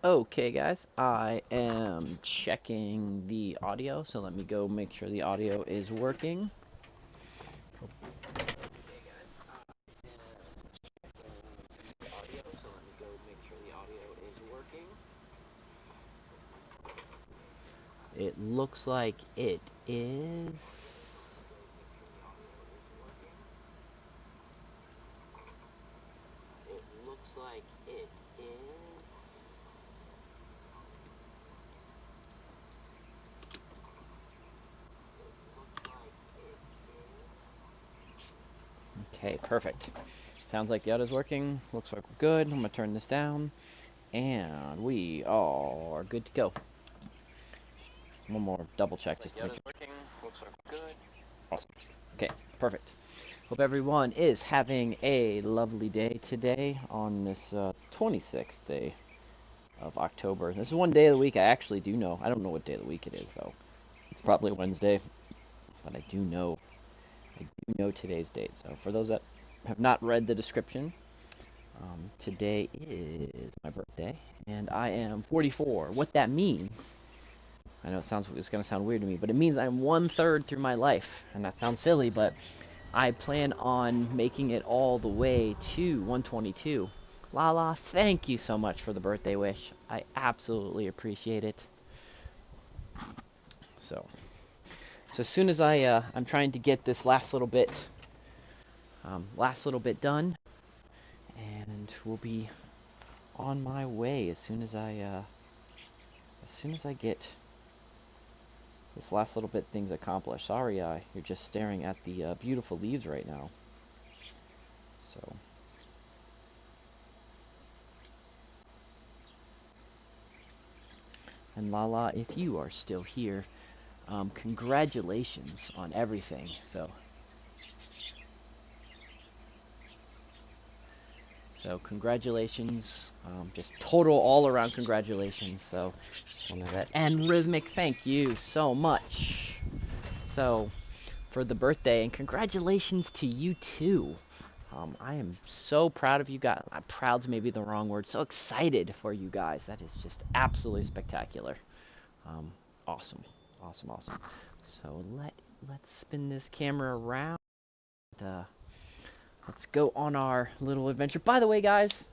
Okay, guys, I am checking the audio, so let me go make sure the audio is working. It looks like it is. Okay, perfect. Sounds like the audio's working. Looks like we're good. I'm gonna turn this down, and we are good to go. One more double check just to make sure. Awesome. Okay, perfect. Hope everyone is having a lovely day today on this 26th day of October. This is one day of the week I actually do know. I don't know what day of the week it is though. It's probably Wednesday, but I do know today's date. So for those that have not read the description, today is my birthday, and I am 44. What that means, I know it's gonna sound weird to me, but it means I'm 1/3 through my life, and that sounds silly, but I plan on making it all the way to 122. Lala, thank you so much for the birthday wish. I absolutely appreciate it. So, so as soon as I'm trying to get this last little bit done, and we'll be on my way as soon as I get this last little bit things accomplished. Sorry, you're just staring at the beautiful leaves right now. So, and Lala, if you are still here, congratulations on everything. So congratulations, just total all around congratulations. So one of that and rhythmic, thank you so much. So for the birthday and congratulations to you too. I am so proud of you guys. Proud's maybe the wrong word. So excited for you guys. That is just absolutely spectacular. Um, awesome, awesome, awesome. So let's spin this camera around. Uh, let's go on our little adventure. By the way, guys,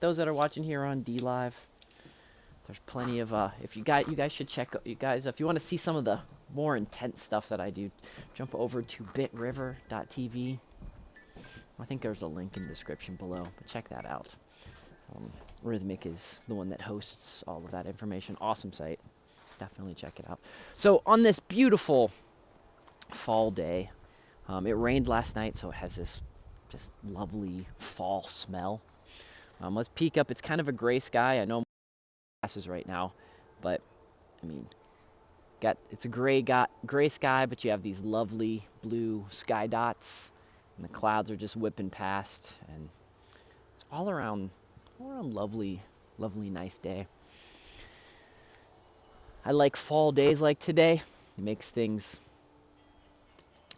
those that are watching here on D Live, there's plenty of if you guys should check you guys if you want to see some of the more intense stuff that I do, jump over to bitriver.tv. I think there's a link in the description below, but check that out. Rhythmic is the one that hosts all of that information. Awesome site. Definitely check it out. So on this beautiful fall day, it rained last night, so it has this just lovely fall smell. Let's peek up. It's kind of a gray sky. I know glasses right now, but I mean, it's a gray sky, but you have these lovely blue sky dots, and the clouds are just whipping past, and it's all around lovely, lovely, nice day. I like fall days like today. It makes things.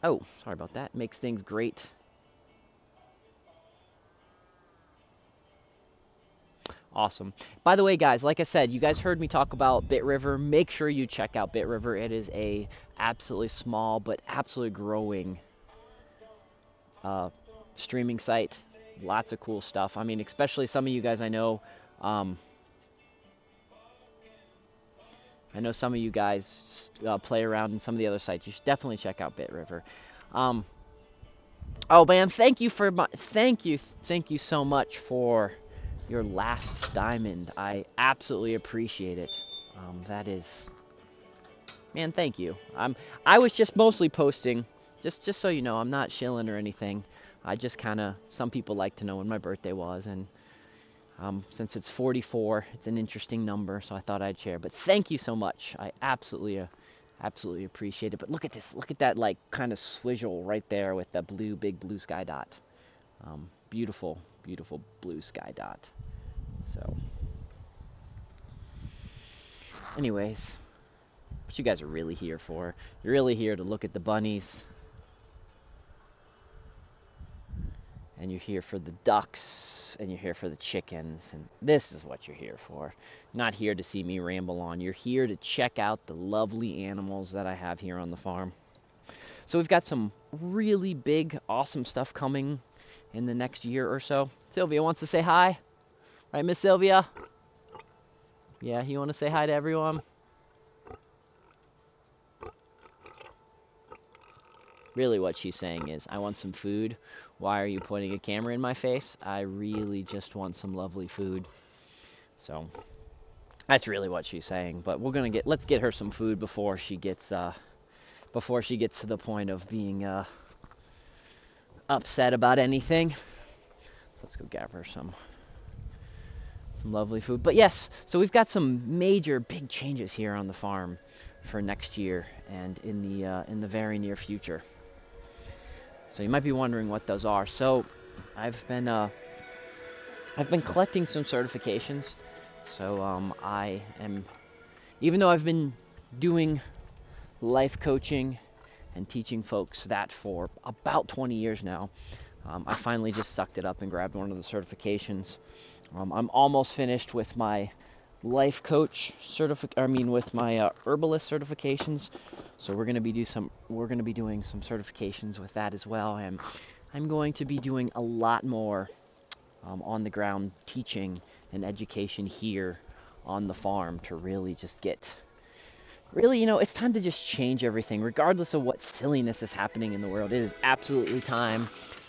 Oh, sorry about that. Makes things great. Awesome. By the way, guys, like I said, you guys heard me talk about BitRiver. Make sure you check out BitRiver. It is a absolutely small but absolutely growing uh, streaming site. Lots of cool stuff. I mean, especially some of you guys um, I know some of you guys play around in some of the other sites. You should definitely check out BitRiver. Um, oh man, thank you so much for your last diamond. I absolutely appreciate it. That is Man, thank you. I was just mostly posting, just so you know, I'm not shilling or anything. I just kind of some people like to know when my birthday was, and since it's 44, it's an interesting number, so I thought I'd share. But thank you so much. I absolutely appreciate it. But look at this. Look at that like kind of swizzle right there with the big blue sky dot. Beautiful, beautiful blue sky dot. So, anyways, what you guys are really here for? You're really here to look at the bunnies and you're here for the ducks, and you're here for the chickens, and this is what you're here for. You're not here to see me ramble on. You're here to check out the lovely animals that I have here on the farm. So we've got some really big, awesome stuff coming in the next year or so. Sylvia wants to say hi. Right, Miss Sylvia? Yeah, you want to say hi to everyone? Really what she's saying is, I want some food. Why are you pointing a camera in my face? I really just want some lovely food. So that's really what she's saying. But let's get her some food before she gets to the point of being upset about anything. Let's go grab her some lovely food. But yes, so we've got some major big changes here on the farm for next year and in the very near future. So you might be wondering what those are. So I've been collecting some certifications. So even though I've been doing life coaching and teaching folks that for about 20 years now, I finally just sucked it up and grabbed one of the certifications. I'm almost finished with my life coach with my herbalist certifications. So we're going to be doing some certifications with that as well, and I'm going to be doing a lot more on the ground teaching and education here on the farm to really just it's time to just change everything, regardless of what silliness is happening in the world. It is absolutely time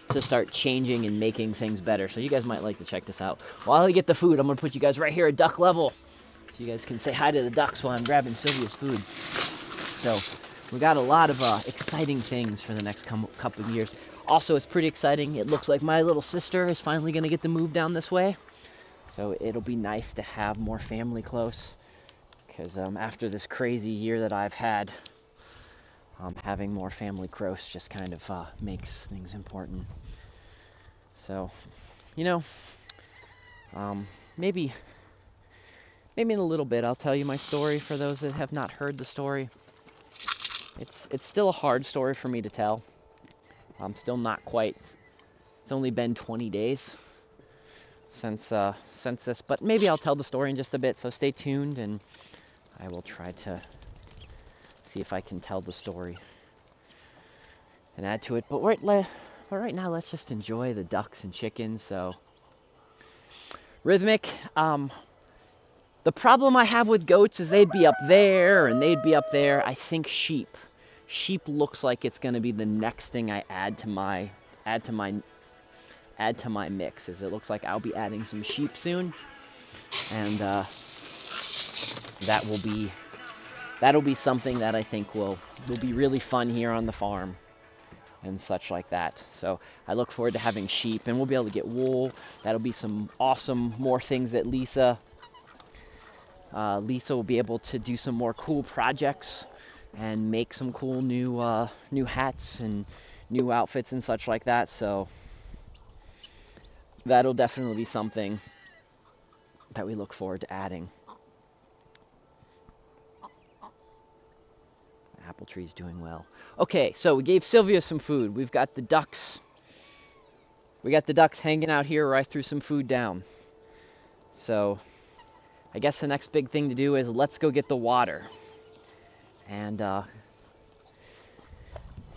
to start changing and making things better. So you guys might like to check this out. While I get the food, I'm going to put you guys right here at duck level, so you guys can say hi to the ducks while I'm grabbing Sylvia's food. So we got a lot of exciting things for the next couple of years. Also, it's pretty exciting. It looks like my little sister is finally going to get to move down this way. So it'll be nice to have more family close. Because after this crazy year that I've had, having more family close just kind of makes things important. So, maybe in a little bit I'll tell you my story for those that have not heard the story. It's still a hard story for me to tell. I'm still not quite. It's only been 20 days since this, but maybe I'll tell the story in just a bit. So stay tuned, and I will try to see if I can tell the story and add to it. But right now, let's just enjoy the ducks and chickens. So, Rhythmic, the problem I have with goats is they'd be up there and they'd be up there. I think sheep. Sheep looks like it's going to be the next thing I add to my mix. It looks like I'll be adding some sheep soon, and that'll be something that I think will be really fun here on the farm and such like that. So I look forward to having sheep, and we'll be able to get wool. That'll be some awesome more things that Lisa will be able to do some more cool projects and make some cool new hats and new outfits and such like that. So that'll definitely be something that we look forward to adding. The apple tree's doing well. Okay, so we gave Sylvia some food. We've got the ducks. We got the ducks hanging out here where I threw some food down. So I guess the next big thing to do is let's go get the water. And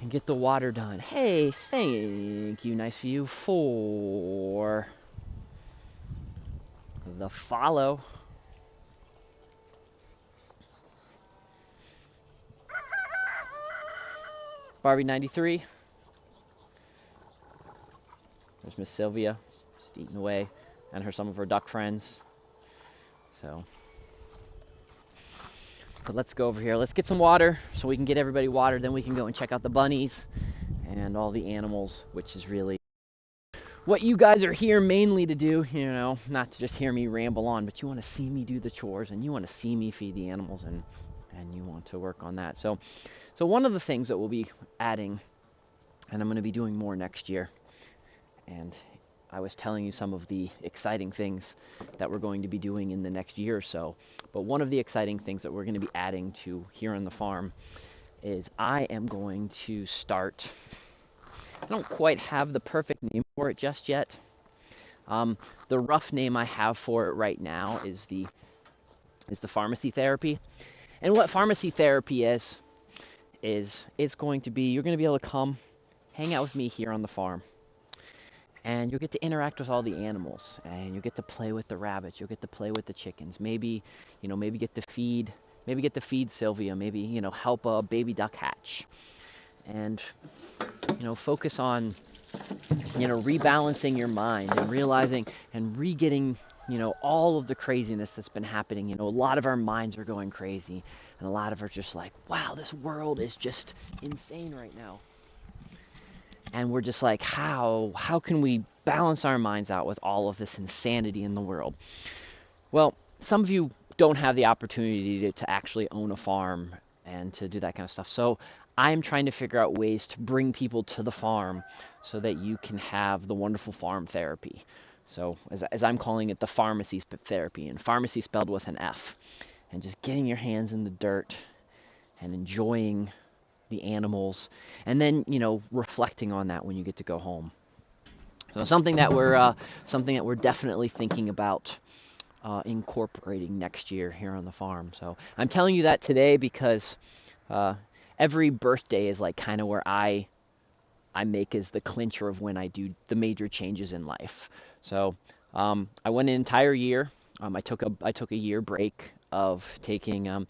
get the water done. Hey, thank you, nice view, for the follow. Barbie 93. There's Miss Sylvia, just eating away, and some of her duck friends. So, but let's go over here. Let's get some water so we can get everybody watered. Then we can go and check out the bunnies and all the animals, which is really what you guys are here mainly to do. Not to just hear me ramble on, but you want to see me do the chores, and you want to see me feed the animals, and you want to work on that. So one of the things that we'll be adding, and I'm going to be doing more next year, and I was telling you some of the exciting things that we're going to be doing in the next year or so. But one of the exciting things that we're going to be adding to here on the farm is I am going to start I don't quite have the perfect name for it just yet. The rough name I have for it right now is the pharmacy therapy. And what pharmacy therapy is it's going to be, you're going to be able to come hang out with me here on the farm, and you'll get to interact with all the animals, and you'll get to play with the rabbits, you'll get to play with the chickens, maybe, maybe get to feed Sylvia, maybe, help a baby duck hatch, and, focus on, rebalancing your mind and realizing and re-getting, all of the craziness that's been happening. A lot of our minds are going crazy, and a lot of us are just like, wow, this world is just insane right now. And we're just like, how can we balance our minds out with all of this insanity in the world? Well, some of you don't have the opportunity to actually own a farm and to do that kind of stuff. So I'm trying to figure out ways to bring people to the farm so that you can have the wonderful farm therapy. So as I'm calling it, the pharmacy therapy, and pharmacy spelled with an F, and just getting your hands in the dirt and enjoying the animals, and then reflecting on that when you get to go home. So something that we're definitely thinking about incorporating next year here on the farm. So I'm telling you that today because every birthday is like kind of where I make as the clincher of when I do the major changes in life. So I went an entire year. I took a year break of taking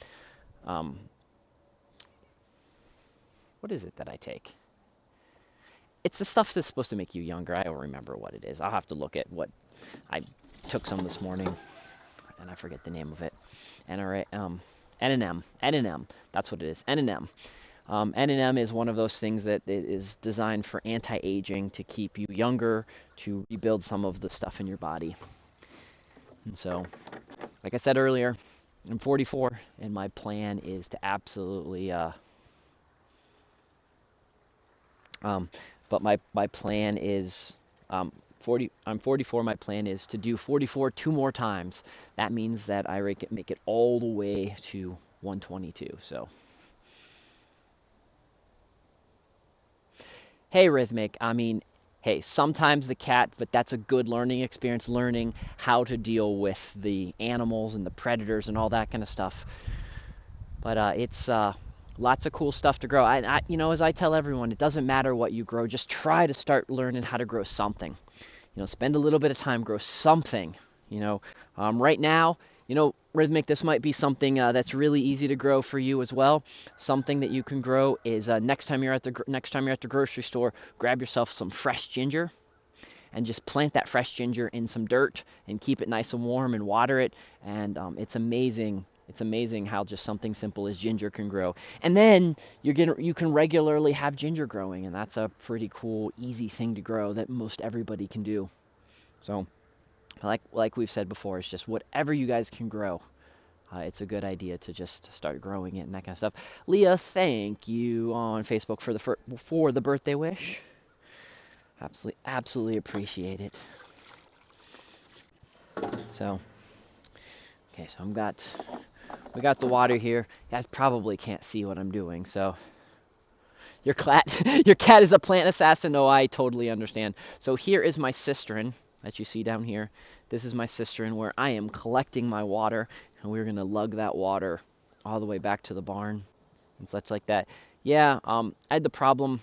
what is it that I take? It's the stuff that's supposed to make you younger. I don't remember what it is. I'll have to look at what I took some this morning, and I forget the name of it. N&M. That's what it is. N&M. N&M is one of those things that is designed for anti-aging, to keep you younger, to rebuild some of the stuff in your body. And so, like I said earlier, I'm 44, and my plan is to absolutely but my plan is 40. I'm 44. My plan is to do 44 two more times. That means that I make it all the way to 122. So, hey, Rhythmic. I mean, hey, sometimes the cat, but that's a good learning experience. Learning how to deal with the animals and the predators and all that kind of stuff. But it's lots of cool stuff to grow. As I tell everyone, it doesn't matter what you grow. Just try to start learning how to grow something. Spend a little bit of time, grow something. Right now, Rhythmic, this might be something that's really easy to grow for you as well. Something that you can grow is next time you're at the grocery store, grab yourself some fresh ginger and just plant that fresh ginger in some dirt and keep it nice and warm and water it. And it's amazing. It's amazing how just something simple as ginger can grow. And then you can regularly have ginger growing, and that's a pretty cool, easy thing to grow that most everybody can do. So, like we've said before, it's just whatever you guys can grow. It's a good idea to just start growing it and that kind of stuff. Leah, thank you on Facebook for the birthday wish. Absolutely appreciate it. So, okay, so we got the water here. You guys probably can't see what I'm doing, so your cat is a plant assassin. No, I totally understand. So here is my cistern that you see down here. This is my cistern where I am collecting my water, and we're gonna lug that water all the way back to the barn and such like that. Yeah, I had the problem.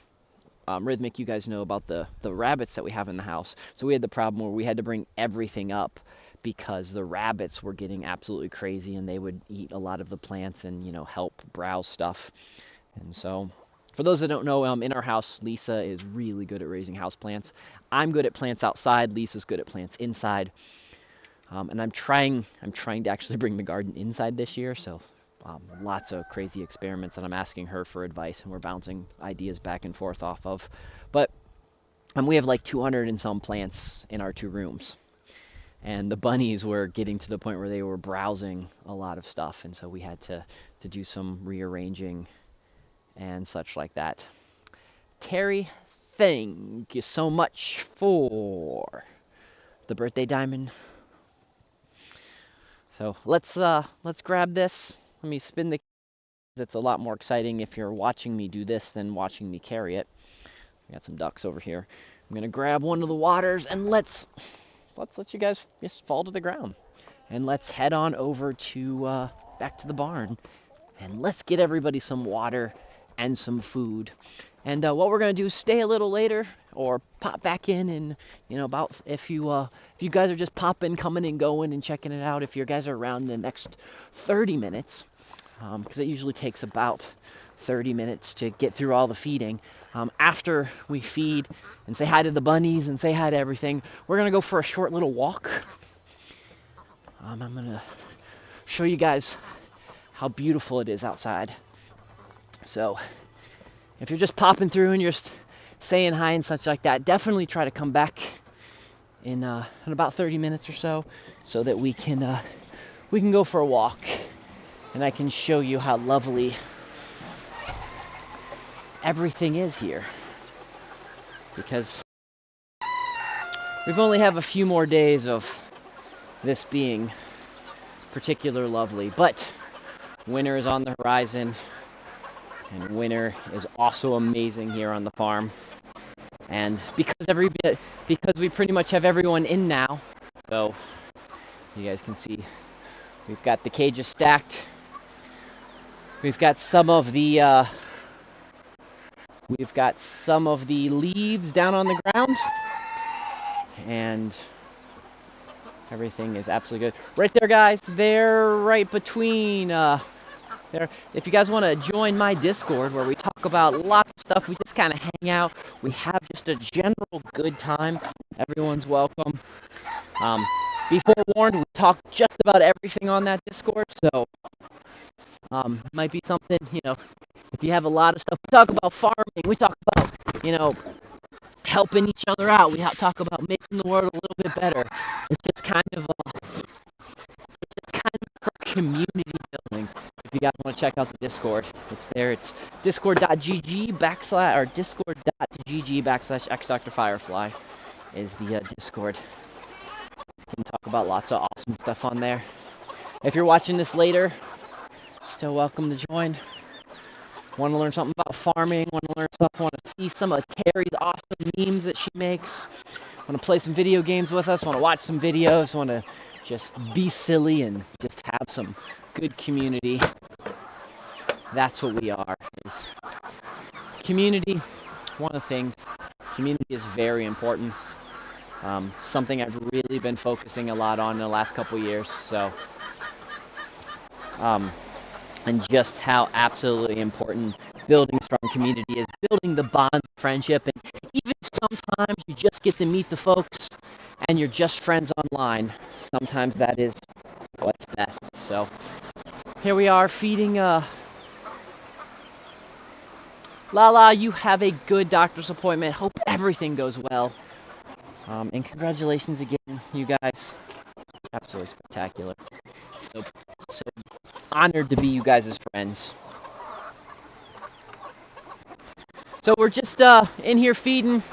Rhythmic, you guys know about the rabbits that we have in the house. So we had the problem where we had to bring everything up because the rabbits were getting absolutely crazy, and they would eat a lot of the plants and help browse stuff. And so, for those that don't know, in our house, Lisa is really good at raising house plants. I'm good at plants outside. Lisa's good at plants inside. And I'm trying to actually bring the garden inside this year. So lots of crazy experiments, and I'm asking her for advice, and we're bouncing ideas back and forth off of. But we have like 200 and some plants in our 2 rooms. And the bunnies were getting to the point where they were browsing a lot of stuff, and so we had to do some rearranging and such like that. Terry, thank you so much for the birthday diamond. So let's grab this. Let me spin the. It's a lot more exciting if you're watching me do this than watching me carry it. Got some ducks over here. I'm gonna grab one of the waters and let's let you guys just fall to the ground. And let's head on over to back to the barn. And let's get everybody some water and some food. And what we're gonna do is stay a little later, or pop back in, and about if you guys are just popping, coming and going and checking it out. If you guys are around the next 30 minutes, because it usually takes about 30 minutes to get through all the feeding. After we feed and say hi to the bunnies and say hi to everything, we're gonna go for a short little walk. I'm gonna show you guys how beautiful it is outside. So if you're just popping through and you're just saying hi and such like that, definitely try to come back in about 30 minutes or so that we can go for a walk, and I can show you how lovely everything is here, because we've only have a few more days of this being particular lovely, but winter is on the horizon, and winter is also amazing here on the farm. And because we pretty much have everyone in now, so you guys can see we've got the cages stacked. We've got some of the leaves down on the ground, and everything is absolutely good. Right there, guys, they're right between there. If you guys want to join my Discord, where we talk about lots of stuff, we just kind of hang out, we have just a general good time, everyone's welcome. Be forewarned, we talk just about everything on that Discord, so might be something, if you have a lot of stuff. We talk about farming, we talk about, helping each other out, we talk about making the world a little bit better. It's just kind of for community building. If you guys want to check out the Discord, it's there. It's discord.gg/xdrfirefly is the Discord. You can talk about lots of awesome stuff on there. If you're watching this later, still welcome to join. Want to learn something about farming, want to learn stuff, want to see some of Terry's awesome memes that she makes, want to play some video games with us, want to watch some videos, want to just be silly and just have some good community. That's what we are. Is community. One of the things, community is very important. Something I've really been focusing a lot on in the last couple years. So, and just how absolutely important building strong community is, building the bonds of friendship. And even if sometimes you just get to meet the folks and you're just friends online, sometimes that is what's best. So here we are feeding Lala. You have a good doctor's appointment. Hope everything goes well. And congratulations again, you guys. Absolutely spectacular. So honored to be you guys as friends. So we're just in here feeding.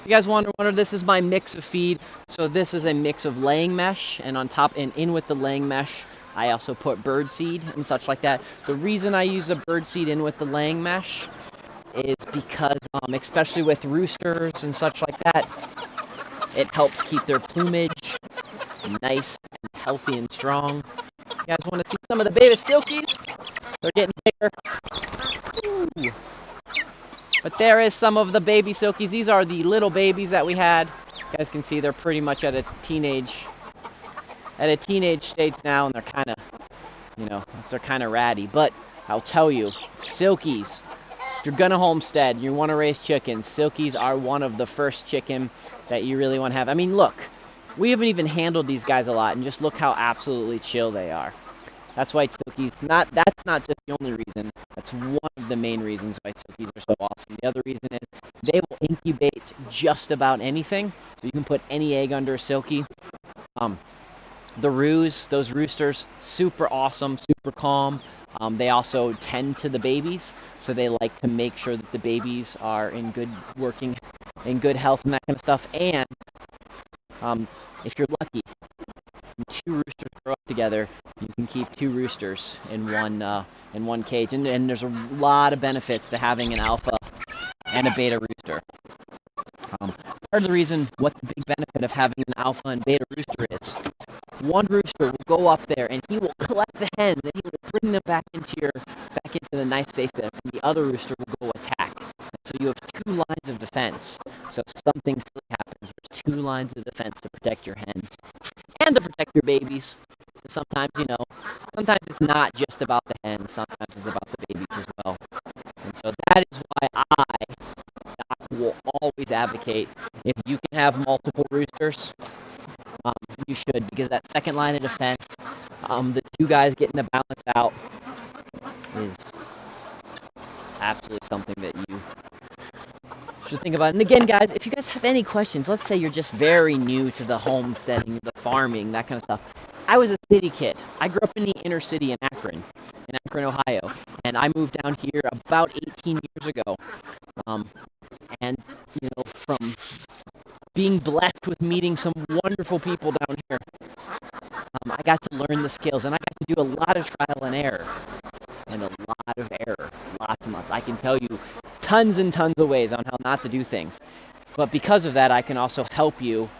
You guys wonder, this is my mix of feed. So this is a mix of laying mesh, and on top and in with the laying mesh, I also put bird seed and such like that. The reason I use a bird seed in with the laying mesh is because, especially with roosters and such like that, it helps keep their plumage nice and healthy and strong. You guys want to see some of the baby silkies? They're getting bigger. Ooh. But there is some of the baby silkies. These are the little babies that we had. You guys can see they're pretty much at a teenage stage now, and they're kind of, they're kind of ratty. But I'll tell you, silkies, if you're gonna homestead, you want to raise chickens, silkies are one of the first chicken that you really want to have. I mean, look, we haven't even handled these guys a lot, and just look how absolutely chill they are. That's why silkies, that's not just the only reason, that's one of the main reasons why silkies are so awesome. The other reason is they will incubate just about anything, so you can put any egg under a silkie. Those roosters, super awesome, super calm. They also tend to the babies, so they like to make sure that the babies are in good health and that kind of stuff. And if you're lucky, two roosters grow up together, you can keep two roosters in one cage. And there's a lot of benefits to having an alpha and a beta rooster. Part of the reason what the big benefit of having an alpha and beta rooster is, one rooster will go up there and he will collect the hens and he will bring them back into the nice space there, and the other rooster will go attack. And so you have two lines of defense. So if something silly happens, there's two lines of defense to protect your hens and to protect your babies. Sometimes, sometimes it's not just about the hens, sometimes it's about the babies as well. And so that is why Doc, will always advocate, if you can have multiple roosters, you should, because that second line of defense, the two guys getting the balance out, is absolutely something that you should think about. And again, guys, if you guys have any questions, let's say you're just very new to the homesteading, the farming, that kind of stuff. I was a city kid. I grew up in the inner city in Akron, Ohio, and I moved down here about 18 years ago. And, from being blessed with meeting some wonderful people down here, I got to learn the skills, and I got to do a lot of trial and error, and a lot of error, lots and lots. I can tell you tons and tons of ways on how not to do things. But because of that, I can also help you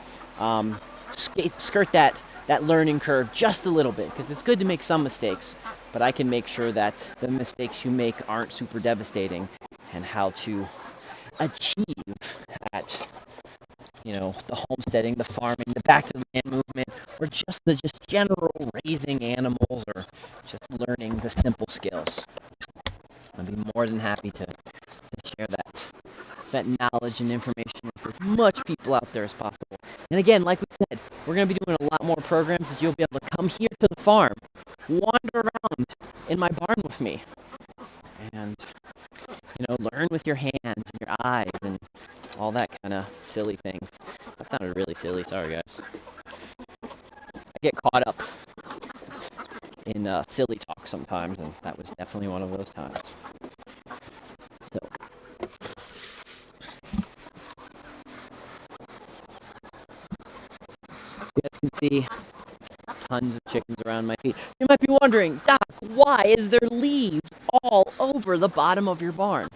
skirt that learning curve just a little bit, because it's good to make some mistakes, but I can make sure that the mistakes you make aren't super devastating, and how to achieve at the homesteading, the farming, the back to the land movement, or just the general raising animals, or just learning the simple skills. I'd be more than happy to share that knowledge and information with as much people out there as possible. And again, like we said, we're going to be doing a lot more programs that you'll be able to come here to the farm, wander around in my barn with me, and learn with your hands and your eyes and all that kind of silly things. That sounded really silly. Sorry, guys. I get caught up in silly talk sometimes, and that was definitely one of those times. So, you guys can see tons of chickens around my feet. You might be wondering, Doc, why is there leaves all over the bottom of your barn?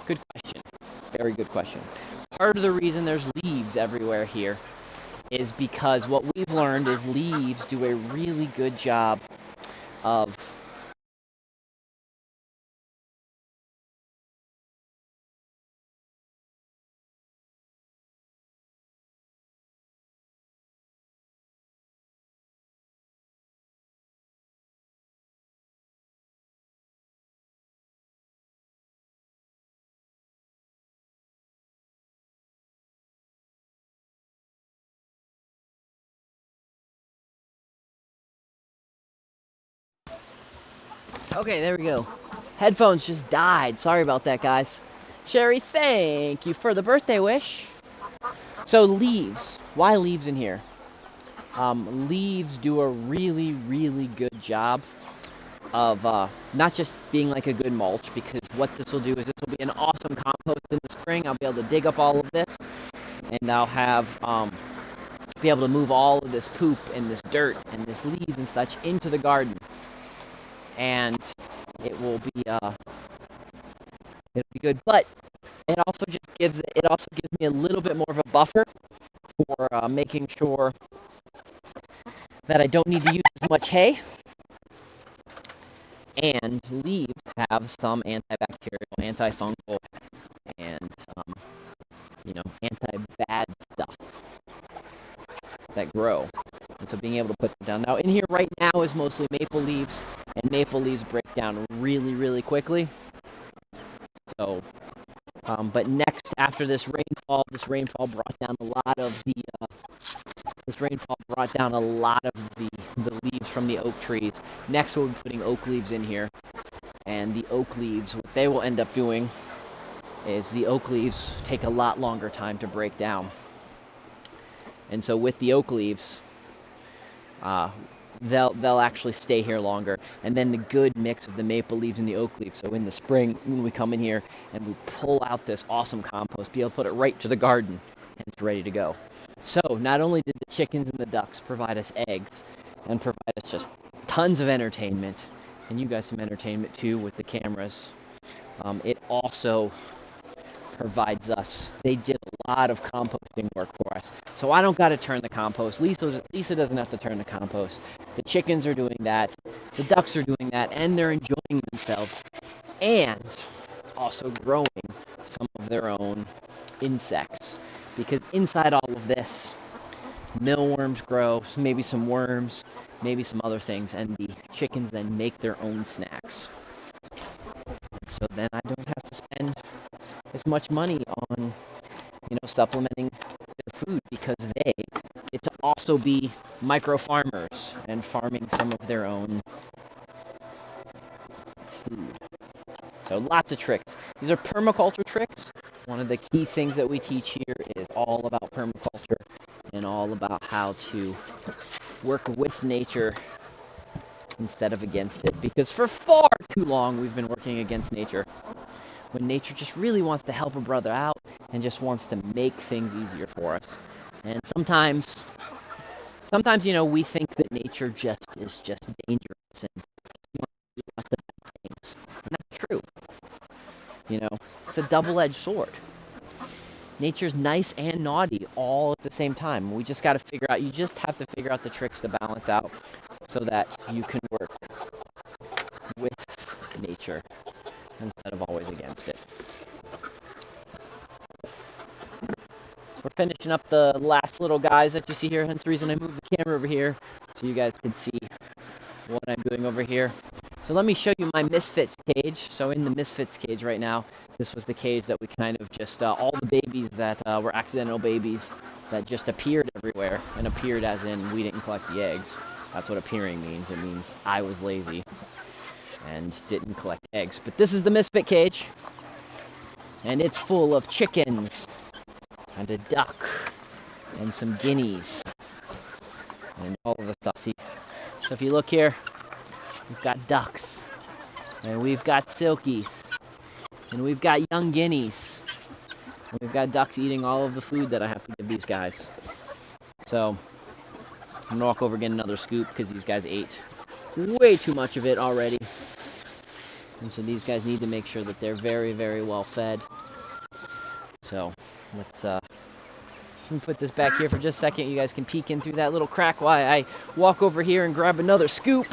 Good question. Very good question. Part of the reason there's leaves everywhere here is because what we've learned is leaves do a really good job of Okay, there we go. Headphones just died. Sorry about that, guys. Sherry, thank you for the birthday wish. So leaves. Why leaves in here? Leaves do a really, really good job of not just being like a good mulch, because what this will do is this will be an awesome compost in the spring. I'll be able to dig up all of this, and I'll have be able to move all of this poop and this dirt and this leaves and such into the garden. And it will be it'll be good, but it also gives me a little bit more of a buffer for making sure that I don't need to use as much hay. And leaves have some antibacterial, antifungal, and anti-bad stuff that grow. And so being able to put them down. Now in here right now is mostly maple leaves, and maple leaves break down really, really quickly. So, but next, after this rainfall brought down a lot of the leaves from the oak trees. Next we'll be putting oak leaves in here, and the oak leaves, what they will end up doing is the oak leaves take a lot longer time to break down. And so with the oak leaves, they'll actually stay here longer. And then the good mix of the maple leaves and the oak leaves. So in the spring, when we come in here and we pull out this awesome compost, be able to put it right to the garden, and it's ready to go. So not only did the chickens and the ducks provide us eggs and provide us just tons of entertainment, and you guys some entertainment too with the cameras, it also provides us. They did a lot of composting work for us. So I don't got to turn the compost. Lisa doesn't have to turn the compost. The chickens are doing that. The ducks are doing that, and they're enjoying themselves. And also growing some of their own insects. Because inside all of this, mealworms grow, maybe some worms, maybe some other things, and the chickens then make their own snacks. So then I don't have to spend as much money on, supplementing their food, because they get to also be micro farmers and farming some of their own food. So lots of tricks. These are permaculture tricks. One of the key things that we teach here is all about permaculture and all about how to work with nature instead of against it. Because for far too long we've been working against nature, when nature just really wants to help a brother out and just wants to make things easier for us. And sometimes we think that nature is just dangerous and wants to do lots of bad things. And that's true. It's a double-edged sword. Nature's nice and naughty all at the same time. You just have to figure out the tricks to balance out so that you can work with nature instead of always against it. We're finishing up the last little guys that you see here, hence the reason I moved the camera over here so you guys can see what I'm doing over here. So let me show you my misfits cage. So in the misfits cage right now, this was the cage that we kind of just, all the babies that were accidental babies that just appeared everywhere, and appeared as in we didn't collect the eggs. That's what appearing means. It means I was lazy and didn't collect eggs. But this is the misfit cage, and it's full of chickens and a duck and some guineas and all of the stuff. See, so if you look here, we've got ducks, and we've got silkies, and we've got young guineas, and we've got ducks eating all of the food that I have to give these guys. So I'm gonna walk over and get another scoop because these guys ate way too much of it already. And so these guys need to make sure that they're very, very well fed. So let me put this back here for just a second. You guys can peek in through that little crack while I walk over here and grab another scoop.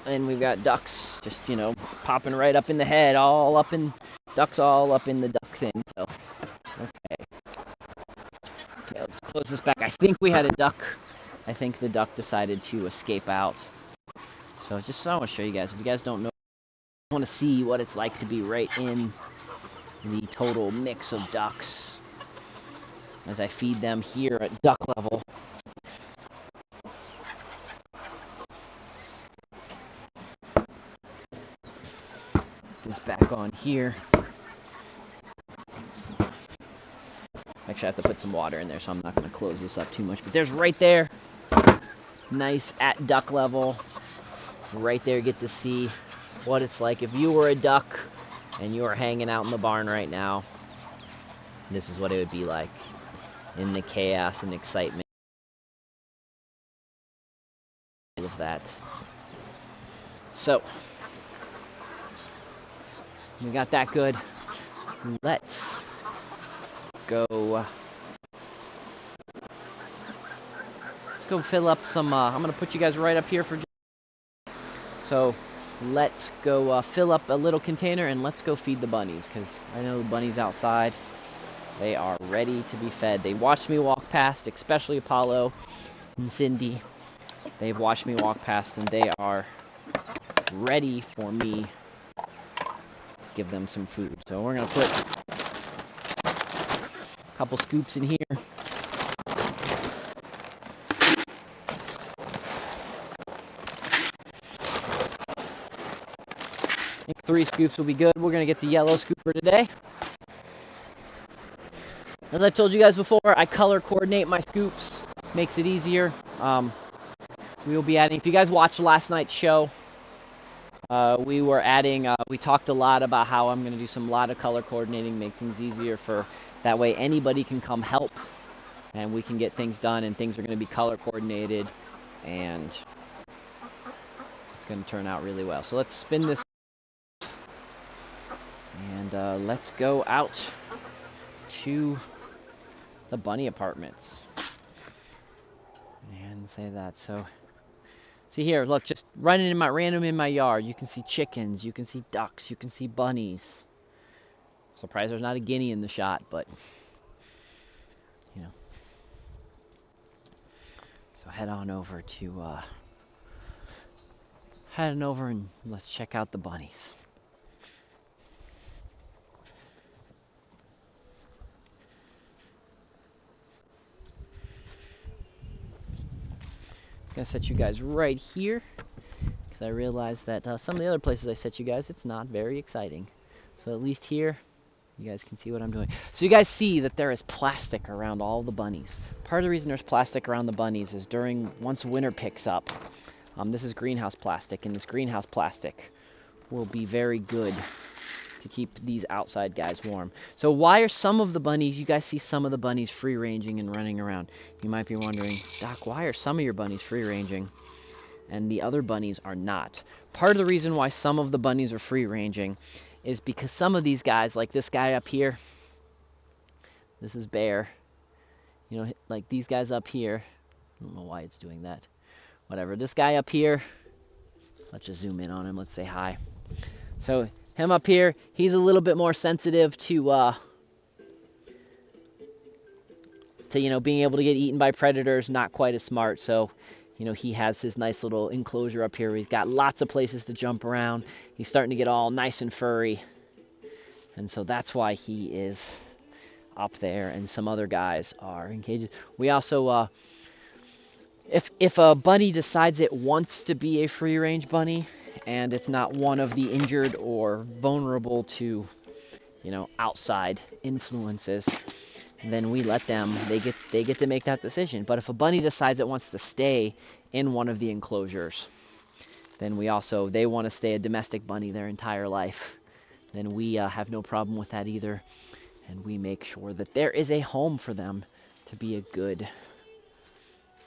And we've got ducks just, popping right up in the head, ducks all up in the duck thing. So, okay, let's close this back. I think we had a duck. I think the duck decided to escape out. So I want to show you guys. If you guys don't know, I want to see what it's like to be right in the total mix of ducks as I feed them here at duck level. This back on here. Actually, I have to put some water in there, so I'm not going to close this up too much. But there's right there, nice at duck level. Right there, get to see what it's like if you were a duck and you were hanging out in the barn right now. This is what it would be like in the chaos and excitement of that. So we got that good. Let's go. Let's go fill up some. I'm gonna put you guys right up here for. So let's go fill up a little container and let's go feed the bunnies, because I know the bunnies outside. They are ready to be fed. They watched me walk past, especially Apollo and Cindy. They've watched me walk past and they are ready for me to give them some food. So we're going to put a couple scoops in here. I think 3 scoops will be good. We're going to get the yellow scooper today. As I've told you guys before, I color coordinate my scoops. Makes it easier. We will be adding, if you guys watched last night's show, we were adding, we talked a lot about how I'm going to do some lot of color coordinating, make things easier for That way anybody can come help, and we can get things done, and things are going to be color coordinated, and it's going to turn out really well. So let's spin this, and let's go out to the bunny apartments and say that. So see here, look, just running in my random in my yard, you can see chickens, you can see ducks, you can see bunnies. Surprised there's not a guinea in the shot, but you know. So head on over to heading over and let's check out the bunnies. I'm gonna set you guys right here because I realized that some of the other places I set you guys, it's not very exciting. So at least here, you guys can see what I'm doing. So you guys see that there is plastic around all the bunnies. Part of the reason there's plastic around the bunnies is once winter picks up, this is greenhouse plastic, and this greenhouse plastic will be very good to keep these outside guys warm. So why are some of the bunnies, you guys see some of the bunnies free ranging and running around? You might be wondering, Doc, why are some of your bunnies free ranging and the other bunnies are not? Part of the reason why some of the bunnies are free ranging is because some of these guys, like this guy up here, this is Bear, you know, like these guys up here, I don't know why it's doing that, whatever, this guy up here, let's just zoom in on him, let's say hi. So him up here, he's a little bit more sensitive to you know, being able to get eaten by predators, not quite as smart. So, you know, he has his nice little enclosure up here where he's got lots of places to jump around. He's starting to get all nice and furry. And so that's why he is up there, and some other guys are in cages. We also, if a bunny decides it wants to be a free-range bunny, and it's not one of the injured or vulnerable to, you know, outside influences, then we let them, they get to make that decision. But if a bunny decides it wants to stay in one of the enclosures, then they want to stay a domestic bunny their entire life, then we have no problem with that either. And we make sure that there is a home for them to be a good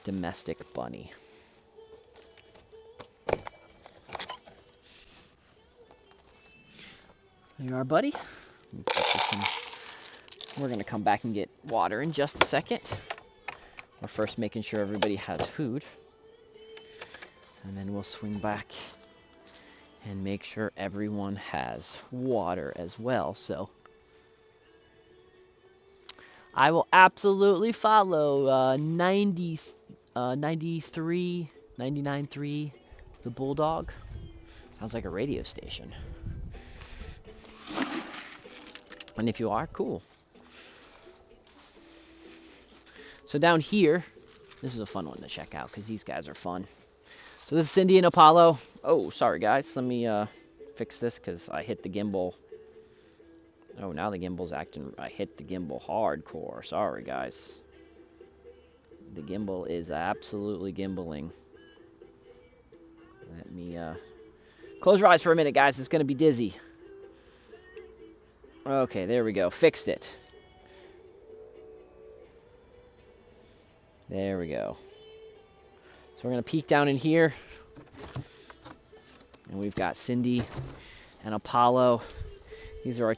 domestic bunny. There you are, buddy. We're going to come back and get water in just a second. We're first making sure everybody has food. And then we'll swing back and make sure everyone has water as well. So I will absolutely follow 99.3, the Bulldog. Sounds like a radio station. And if you are, cool. So down here, this is a fun one to check out because these guys are fun. So this is Cindy and Apollo. Oh, sorry guys. Let me fix this because I hit the gimbal. Oh, now the gimbal's acting. I hit the gimbal hardcore. Sorry guys. The gimbal is absolutely gimbaling. Let me close your eyes for a minute, guys. It's going to be dizzy. Okay, there we go. Fixed it. There we go. So we're going to peek down in here. And we've got Cindy and Apollo. These are our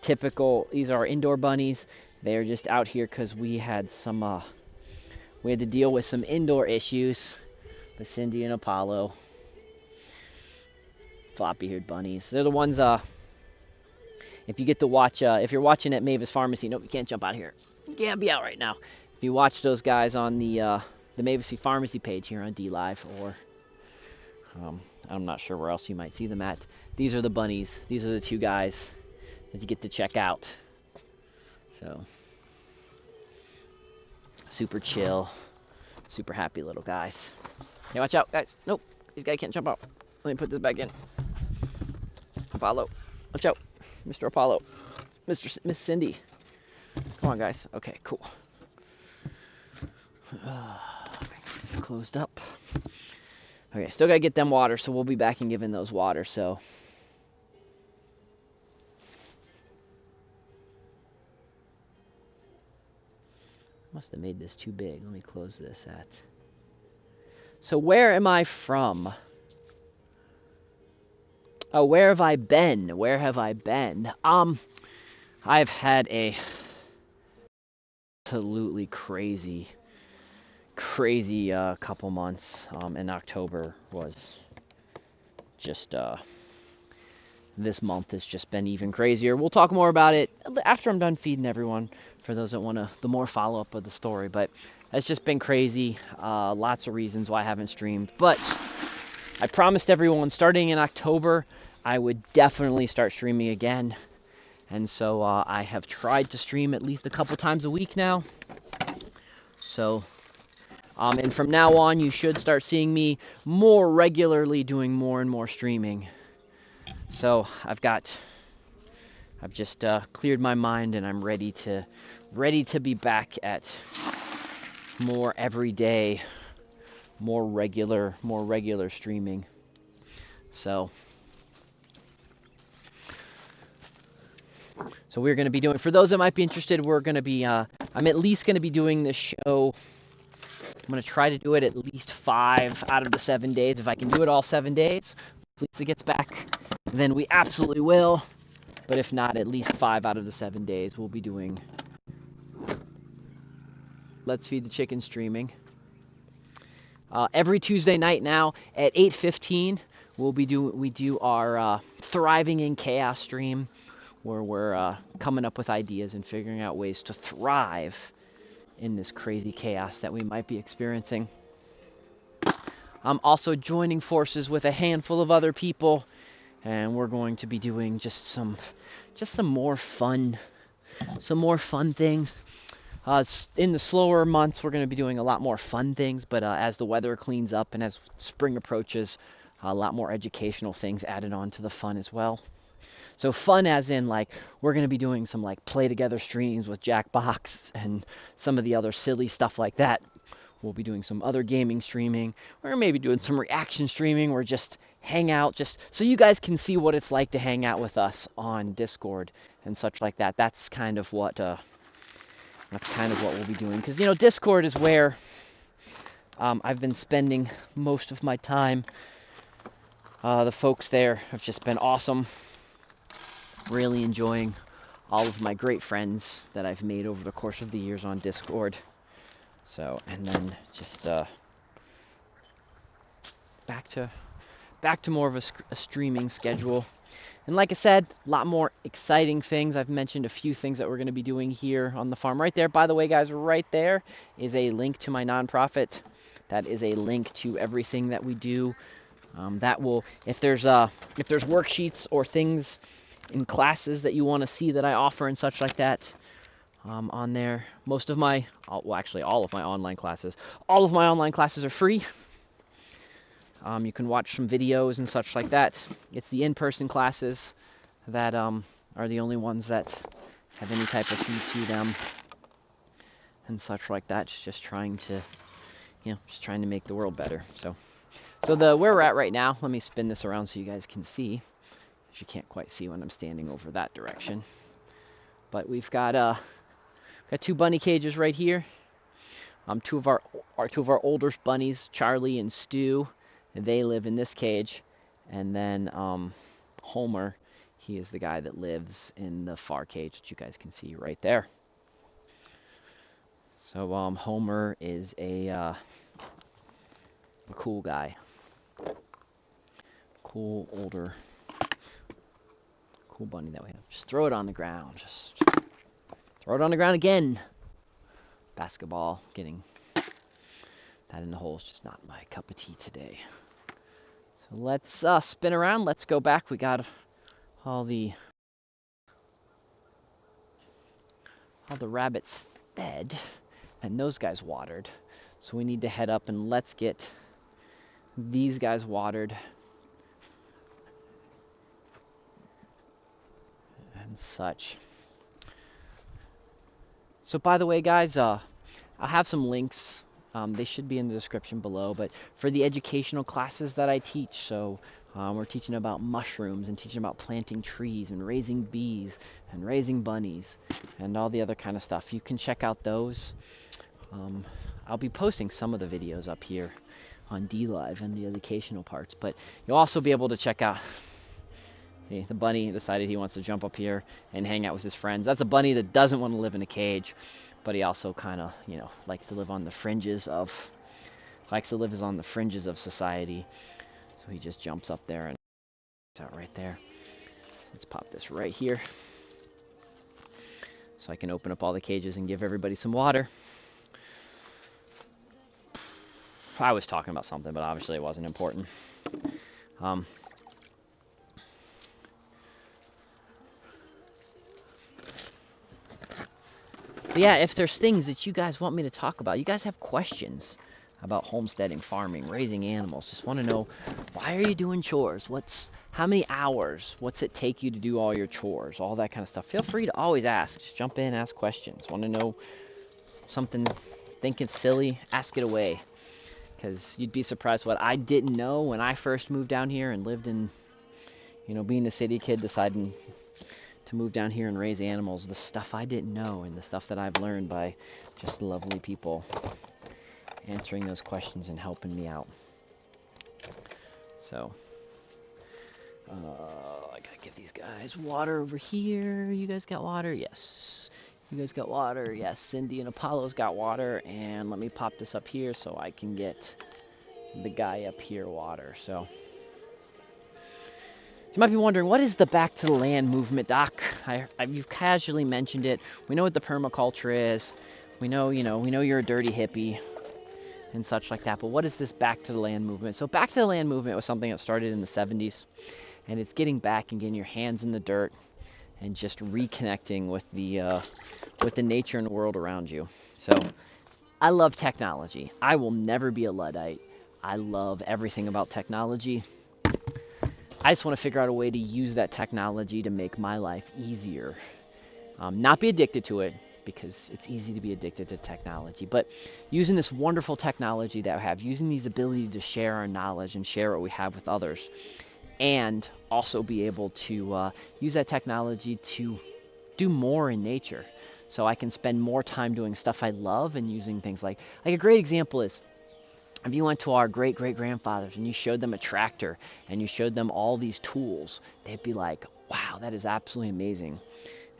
indoor bunnies. They're just out here because we had to deal with some indoor issues with Cindy and Apollo. Floppy-haired bunnies. They're the ones, if you get to watch, if you're watching at Mavis Pharmacy, nope, you can't jump out here. You can't be out right now. If you watch those guys on the Mavis Pharmacy page here on DLive, or I'm not sure where else you might see them at. These are the bunnies. These are the two guys that you get to check out. So, super chill, super happy little guys. Hey, watch out, guys. Nope, these guys can't jump out. Let me put this back in. Apollo, watch out. Mr. Apollo. Miss Cindy. Come on, guys. Okay, cool. Get this closed up. Okay, still gotta get them water, so we'll be back and giving those water, so. Must have made this too big. Let me close this at. So where am I from? Oh, where have I been? Where have I been? I've had a absolutely crazy couple months. In October was just this month has just been even crazier. We'll talk more about it after I'm done feeding everyone, for those that want the more follow-up of the story. But it's just been crazy. Lots of reasons why I haven't streamed. But I promised everyone starting in October, I would definitely start streaming again. And so I have tried to stream at least a couple times a week now. So, and from now on, you should start seeing me more regularly doing more and more streaming. So I've just cleared my mind, and I'm ready to be back at more everyday, more regular streaming. So we're going to be doing, for those that might be interested, we're going to be, I'm at least going to be doing this show. I'm going to try to do it at least 5 out of the 7 days. If I can do it all 7 days, once Lisa gets back, then we absolutely will. But if not, at least 5 out of the 7 days we'll be doing Let's Feed the Chicken streaming. Every Tuesday night now at 8:15, we do our Thriving in Chaos stream, where we're coming up with ideas and figuring out ways to thrive in this crazy chaos that we might be experiencing. I'm also joining forces with a handful of other people, and we're going to be doing just some more fun things. In the slower months, we're going to be doing a lot more fun things, but as the weather cleans up and as spring approaches, a lot more educational things added on to the fun as well. So fun as in, like, we're going to be doing some, like, play together streams with Jackbox and some of the other silly stuff like that. We'll be doing some other gaming streaming. We're maybe doing some reaction streaming, or just hang out, just so you guys can see what it's like to hang out with us on Discord and such like that. That's kind of what we'll be doing, because, you know, Discord is where I've been spending most of my time. The folks there have just been awesome. Really enjoying all of my great friends that I've made over the course of the years on Discord. So, and then just back to more of a streaming schedule. And like I said, a lot more exciting things. I've mentioned a few things that we're going to be doing here on the farm. Right there, by the way, guys, right there is a link to my nonprofit. That is a link to everything that we do. That will, if there's worksheets or things in classes that you want to see that I offer and such like that, on there. Most of my, well, actually all of my online classes are free. You can watch some videos and such like that. It's the in-person classes that are the only ones that have any type of fee to them and such like that. Just trying to make the world better. So where we're at right now, let me spin this around so you guys can see. You can't quite see when I'm standing over that direction. But we've got 2 bunny cages right here. Two of our older bunnies, Charlie and Stu, they live in this cage. And then Homer, he is the guy that lives in the far cage that you guys can see right there. So Homer is a cool guy. Cool bunny that we have. Just throw it on the ground. Just throw it on the ground again. Basketball, getting that in the hole is just not my cup of tea today. So let's spin around. Let's go back. We got all the rabbits fed and those guys watered. So we need to head up and let's get these guys watered. And such. So by the way, guys, I'll have some links. They should be in the description below. But for the educational classes that I teach, so we're teaching about mushrooms and teaching about planting trees and raising bees and raising bunnies and all the other kind of stuff. You can check out those. I'll be posting some of the videos up here on DLive and the educational parts, but you'll also be able to check out. See, the bunny decided he wants to jump up here and hang out with his friends. That's a bunny that doesn't want to live in a cage, but he also kind of, likes to live on the fringes of society. So he just jumps up there and it's out right there. Let's pop this right here so I can open up all the cages and give everybody some water. I was talking about something, but obviously it wasn't important. Yeah, if there's things that you guys want me to talk about, you guys have questions about homesteading, farming, raising animals, just want to know, why are you doing chores? How many hours? What's it take you to do all your chores? All that kind of stuff. Feel free to always ask. Just jump in, ask questions. Want to know something, think it's silly, ask it away. Because you'd be surprised what I didn't know when I first moved down here and lived in, being a city kid, deciding to move down here and raise animals, the stuff I didn't know and the stuff that I've learned by just lovely people answering those questions and helping me out. So, I gotta give these guys water over here. You guys got water? Yes. You guys got water? Yes. Cindy and Apollo's got water. And let me pop this up here so I can get the guy up here water. So, you might be wondering, what is the back to the land movement, Doc? You've casually mentioned it. We know what the permaculture is. We know you're a dirty hippie and such like that. But what is this back to the land movement? So back to the land movement was something that started in the 70s, and it's getting back and getting your hands in the dirt and just reconnecting with the nature and the world around you. So I love technology. I will never be a Luddite. I love everything about technology. I just want to figure out a way to use that technology to make my life easier. Not be addicted to it, because it's easy to be addicted to technology, but using this wonderful technology that we have, using these ability to share our knowledge and share what we have with others, and also be able to use that technology to do more in nature. So I can spend more time doing stuff I love and using things like a great example is, if you went to our great-great-grandfathers and you showed them a tractor and you showed them all these tools, they'd be like, wow, that is absolutely amazing.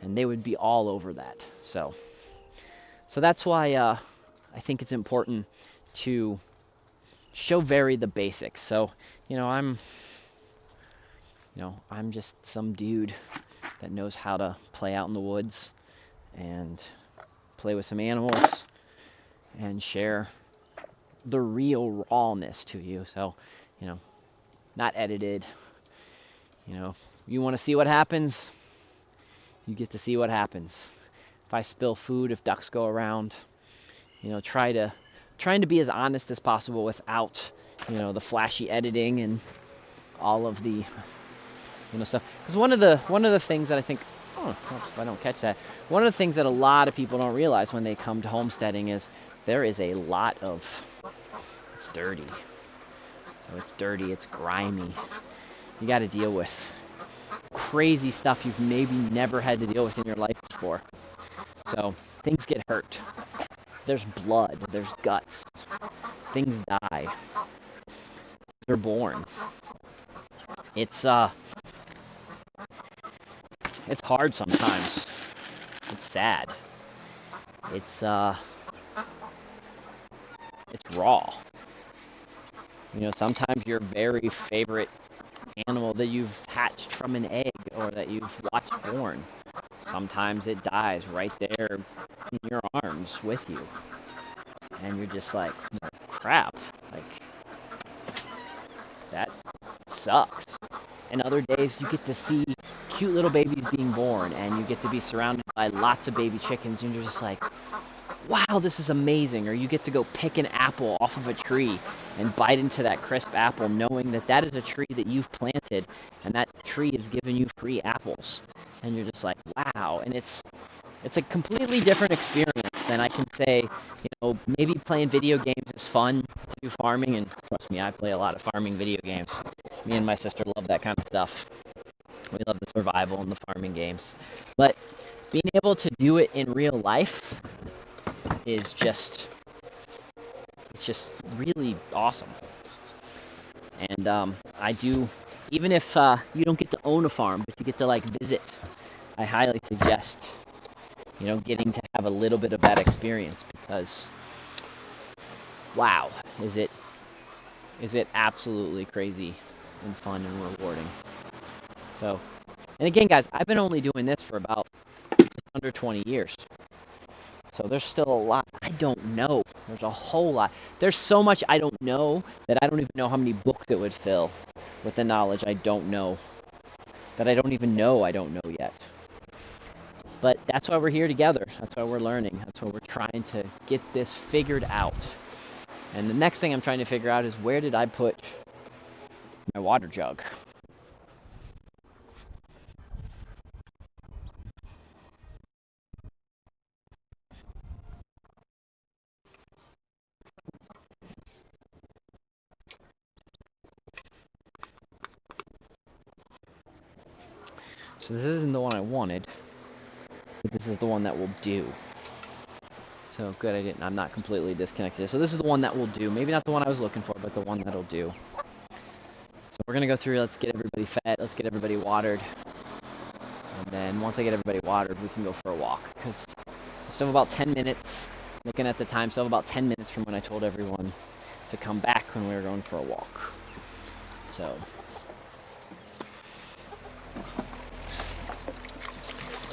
And they would be all over that. So that's why I think it's important to show Very the basics. So, I'm just some dude that knows how to play out in the woods and play with some animals and share the real rawness to you. So, not edited. You want to see what happens, you get to see what happens. If I spill food, if ducks go around, trying to be as honest as possible without, the flashy editing and all of the, stuff. Because one of the things that I think, oops, if I don't catch that, one of the things that a lot of people don't realize when they come to homesteading is there is a lot of, it's dirty. So it's dirty, it's grimy. You got to deal with crazy stuff you've maybe never had to deal with in your life before. So things get hurt. There's blood, there's guts. Things die. They're born. It's hard sometimes. It's sad. It's raw. Sometimes your very favorite animal that you've hatched from an egg or that you've watched born, sometimes it dies right there in your arms with you. And you're just like, crap, that sucks. And other days you get to see cute little babies being born and you get to be surrounded by lots of baby chickens and you're just like, wow, this is amazing. Or you get to go pick an apple off of a tree and bite into that crisp apple knowing that that is a tree that you've planted and that tree is giving you free apples. And you're just like, wow. And it's a completely different experience than I can say, maybe playing video games is fun to do farming. And trust me, I play a lot of farming video games. Me and my sister love that kind of stuff. We love the survival and the farming games. But being able to do it in real life is just It's just really awesome. And I do, even if you don't get to own a farm, but you get to like visit, I highly suggest, getting to have a little bit of that experience, because wow, is it absolutely crazy and fun and rewarding. So, and again, guys, I've been only doing this for about under 20 years. So there's still a lot I don't know. There's a whole lot. There's so much I don't know that I don't even know how many books it would fill with the knowledge I don't know. That I don't even know I don't know yet. But that's why we're here together. That's why we're learning. That's why we're trying to get this figured out. And the next thing I'm trying to figure out is, where did I put my water jug? So this isn't the one I wanted, but this is the one that will do. So good, I'm not completely disconnected. So this is the one that will do. Maybe not the one I was looking for, but the one that'll do. So we're gonna go through, let's get everybody fed, let's get everybody watered. And then once I get everybody watered, we can go for a walk. Because I still have about 10 minutes, looking at the time, still have about 10 minutes from when I told everyone to come back when we were going for a walk. So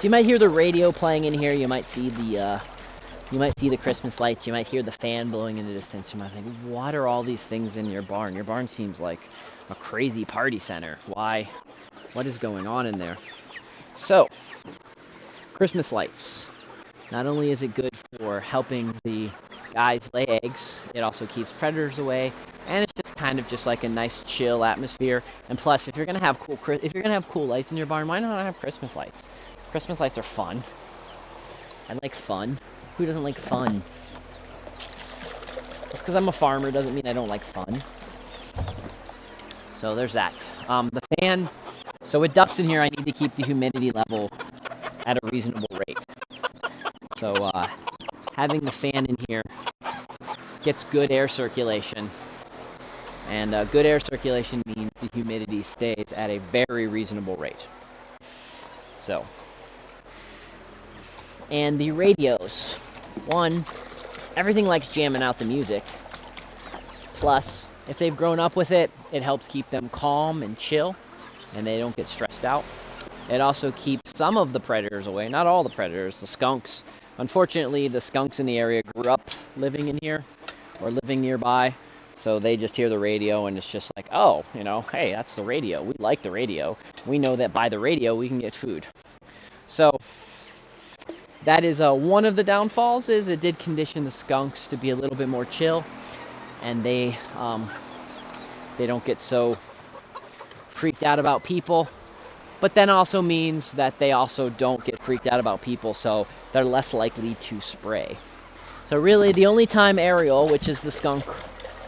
you might hear the radio playing in here. You might see the Christmas lights. You might hear the fan blowing in the distance. You might think, what are all these things in your barn? Your barn seems like a crazy party center. Why? What is going on in there? So, Christmas lights. Not only is it good for helping the guys lay eggs, it also keeps predators away, and it's just kind of just like a nice chill atmosphere. And plus, if you're gonna have cool lights in your barn, why not have Christmas lights? Christmas lights are fun. I like fun. Who doesn't like fun? Just because I'm a farmer doesn't mean I don't like fun. So there's that. The fan. So with ducks in here, I need to keep the humidity level at a reasonable rate. So having the fan in here gets good air circulation. And good air circulation means the humidity stays at a very reasonable rate. So, and the radios. One, everything likes jamming out the music. Plus, if they've grown up with it, it helps keep them calm and chill, and they don't get stressed out. It also keeps some of the predators away, not all the predators, the skunks. Unfortunately, the skunks in the area grew up living in here or living nearby, so they just hear the radio and it's just like, oh, hey, that's the radio. We like the radio. We know that by the radio we can get food. So that is one of the downfalls, is it did condition the skunks to be a little bit more chill, and they don't get so freaked out about people. But then also means that they also don't get freaked out about people, so they're less likely to spray. So really, the only time Ariel, which is the skunk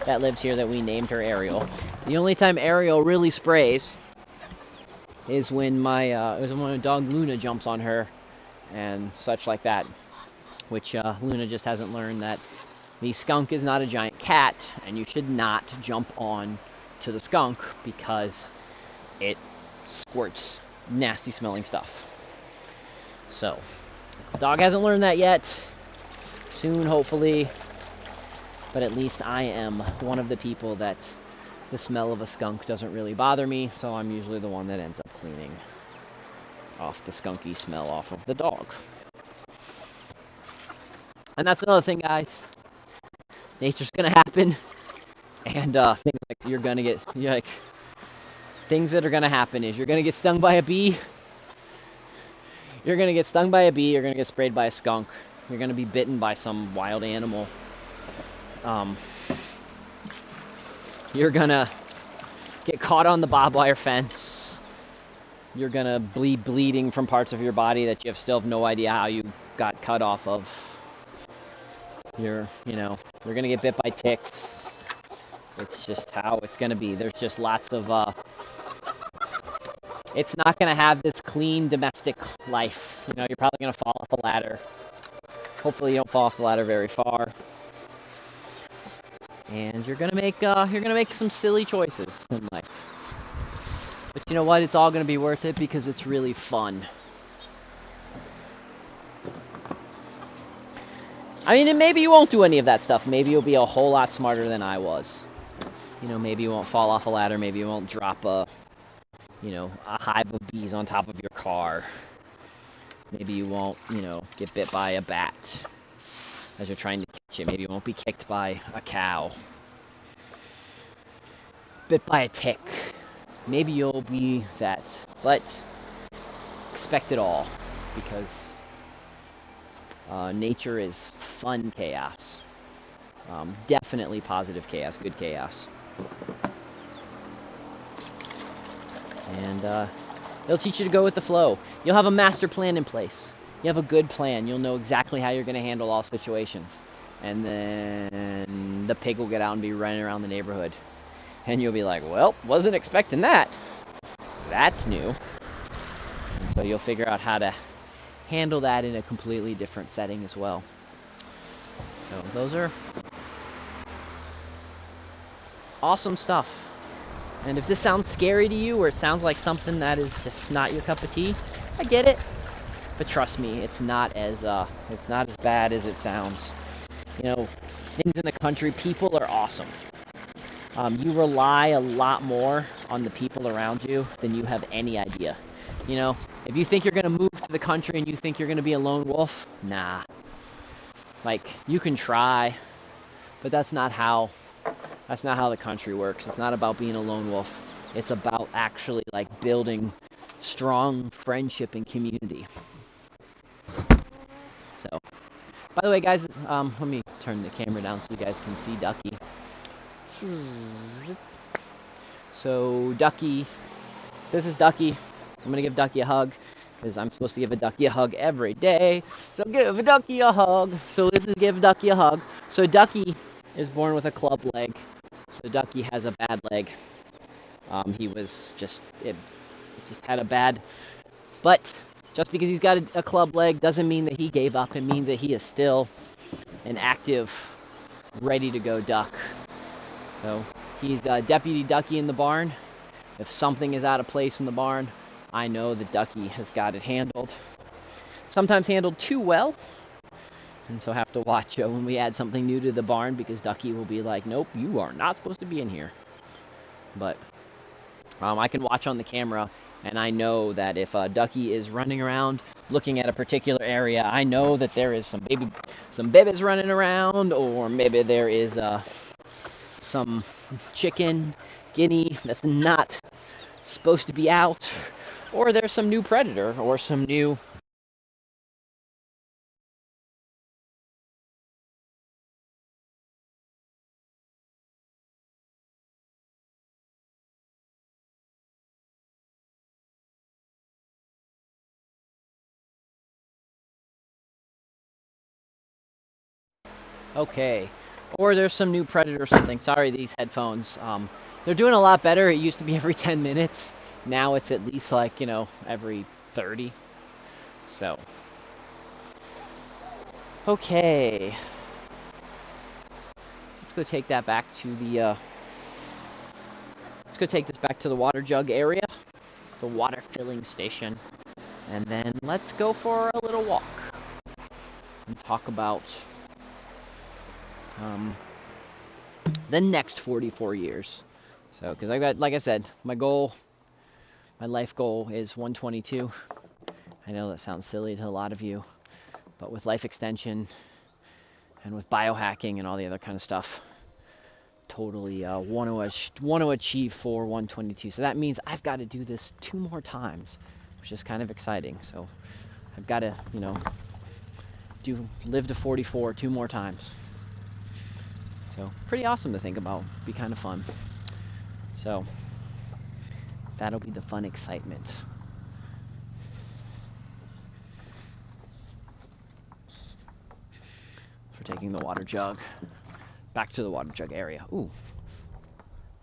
that lives here that we named her Ariel, the only time Ariel really sprays is when my dog Luna jumps on her and such like that, which Luna just hasn't learned that the skunk is not a giant cat, and you should not jump on to the skunk because it squirts nasty smelling stuff. So the dog hasn't learned that yet. Soon, hopefully, but at least I am one of the people that the smell of a skunk doesn't really bother me, so I'm usually the one that ends up cleaning off the skunky smell off of the dog. And that's another thing, guys. Nature's gonna happen, and things like things that are gonna happen is you're gonna get stung by a bee. You're gonna get stung by a bee. You're gonna get sprayed by a skunk. You're gonna be bitten by some wild animal. You're gonna get caught on the barbed wire fence. You're gonna be bleeding from parts of your body that you still have no idea how you got cut off of. You're gonna get bit by ticks. It's just how it's gonna be. There's just lots of it's not gonna have this clean domestic life. You're probably gonna fall off a ladder. Hopefully you don't fall off the ladder very far. and you're gonna make some silly choices in life. But you know what? It's all gonna be worth it because it's really fun. I mean, and maybe you won't do any of that stuff. Maybe you'll be a whole lot smarter than I was. You know, maybe you won't fall off a ladder. Maybe you won't drop a hive of bees on top of your car. Maybe you won't, get bit by a bat as you're trying to catch it. Maybe you won't be kicked by a cow. Bit by a tick. Maybe you'll be that. But expect it all, because nature is fun chaos. Definitely positive chaos, good chaos. And it'll teach you to go with the flow. You'll have a master plan in place. You have a good plan. You'll know exactly how you're going to handle all situations. And then the pig will get out and be running around the neighborhood. And you'll be like, well, wasn't expecting that. That's new. And so you'll figure out how to handle that in a completely different setting as well. So those are awesome stuff. And if this sounds scary to you, or it sounds like something that is just not your cup of tea, I get it. But trust me, it's not as bad as it sounds. Things in the country, people are awesome. You rely a lot more on the people around you than you have any idea. If you think you're gonna move to the country and you think you're gonna be a lone wolf, nah. Like, you can try, but that's not how the country works. It's not about being a lone wolf. It's about actually building strong friendship and community. So, by the way, guys, let me turn the camera down so you guys can see Ducky. So, Ducky, this is Ducky. I'm gonna give Ducky a hug, because I'm supposed to give a Ducky a hug every day. So give a Ducky a hug. So this is give Ducky a hug. So Ducky is born with a club leg. So Ducky has a bad leg. He was just had a bad. But just because he's got a club leg doesn't mean that he gave up. It means that he is still an active, ready to go duck. So he's Deputy Ducky in the barn. If something is out of place in the barn, I know that Ducky has got it handled. Sometimes handled too well. And so have to watch when we add something new to the barn, because Ducky will be like, nope, you are not supposed to be in here. But I can watch on the camera, and I know that if Ducky is running around looking at a particular area, I know that there is some babies running around, or maybe there is some chicken, guinea that's not supposed to be out, or there's some new predator, or some new okay, or there's some new predator or something. Sorry, these headphones. They're doing a lot better. It used to be every 10 minutes. Now it's at least every 30. So, okay. Let's go take that back to the, let's go take this back to the water jug area, the water filling station, and then let's go for a little walk and talk about the next 44 years. So, because I got, like I said, my life goal is 122. I know that sounds silly to a lot of you, but with life extension and with biohacking and all the other kind of stuff, totally want to achieve for 122. So that means I've got to do this 2 more times, which is kind of exciting. So I've got to, live to 44 2 more times. So pretty awesome to think about. Be kind of fun. So that'll be the fun excitement. For taking the water jug back to the water jug area. Ooh,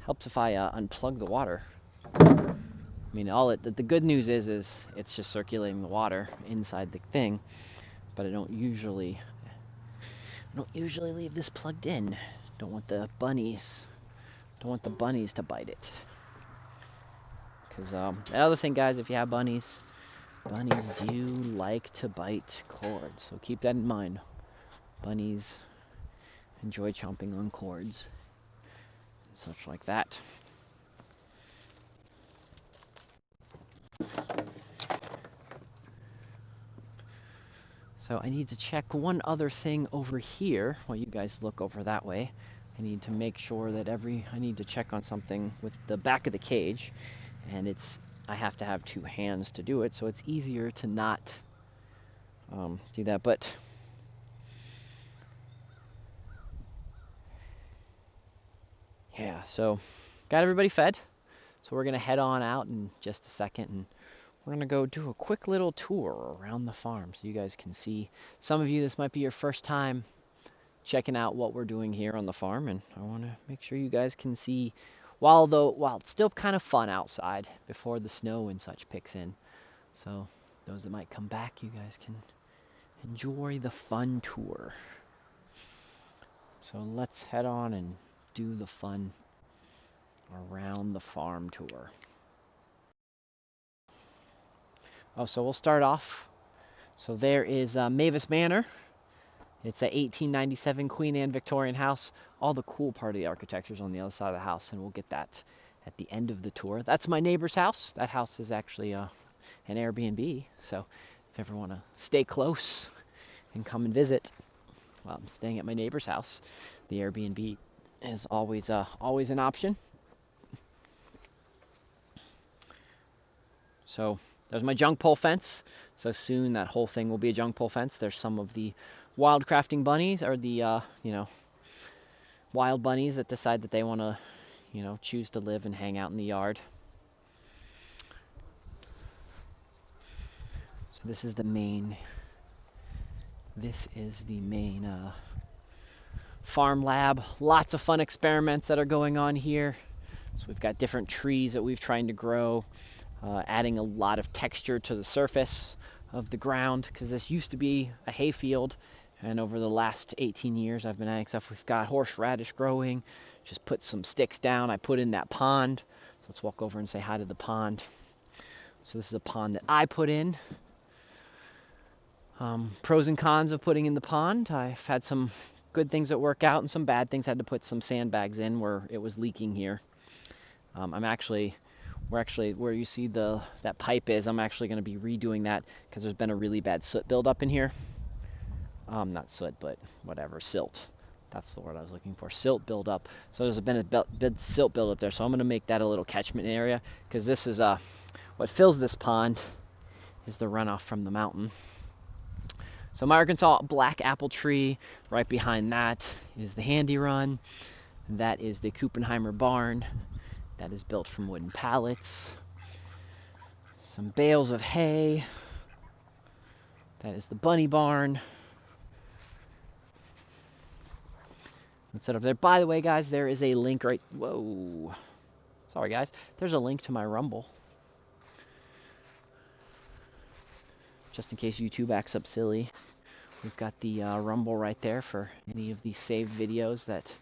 helps if I unplug the water. I mean, the good news is it's just circulating the water inside the thing, but I don't usually leave this plugged in Don't want the bunnies to bite it. Because the other thing, guys, if you have bunnies do like to bite cords. So keep that in mind. Bunnies enjoy chomping on cords and such like that. So I need to check one other thing over here while you guys look over that way. I need to make sure that I need to check on something with the back of the cage, and I have to have two hands to do it, so it's easier to not do that. But yeah, so got everybody fed. So we're gonna head on out in just a second, and we're gonna go do a quick little tour around the farm so you guys can see. Some of you, this might be your first time checking out what we're doing here on the farm, and I want to make sure you guys can see while it's still kind of fun outside before the snow and such picks in. So those that might come back, you guys can enjoy the fun tour. So let's head on and do the fun around the farm tour. Oh, so we'll start off. So there is Mavis Manor. It's a 1897 Queen Anne Victorian house. All the cool part of the architecture is on the other side of the house, and we'll get that at the end of the tour. That's my neighbor's house. That house is actually an Airbnb, so if you ever want to stay close and come and visit while I'm staying at my neighbor's house, the Airbnb is always an option. So there's my junk pole fence. So soon that whole thing will be a junk pole fence. There's some of the wildcrafting bunnies, or the wild bunnies that decide that they want to choose to live and hang out in the yard. So this is the main farm lab. Lots of fun experiments that are going on here. So we've got different trees that we've tried to grow, adding a lot of texture to the surface of the ground, because this used to be a hay field, and over the last 18 years I've been adding stuff. We've got horseradish growing. Just put some sticks down. I put in that pond. So let's walk over and say hi to the pond. So this is a pond that I put in. Pros and cons of putting in the pond. I've had some good things that work out and some bad things. I had to put some sandbags in where it was leaking here. We're actually where you see that pipe is. I'm actually going to be redoing that because there's been a really bad soot buildup in here. Not soot, but whatever, silt. That's the word I was looking for. Silt buildup. So there's been a big silt buildup there. So I'm going to make that a little catchment area, because this is what fills this pond is the runoff from the mountain. So my Arkansas black apple tree. Right behind that is the Handy Run. That is the Kuppenheimer barn. That is built from wooden pallets. Some bales of hay. That is the bunny barn. Let's set up there. By the way, guys, there is a link right... Whoa. Sorry, guys. There's a link to my Rumble. Just in case YouTube acts up silly. We've got the Rumble right there for any of the saved videos that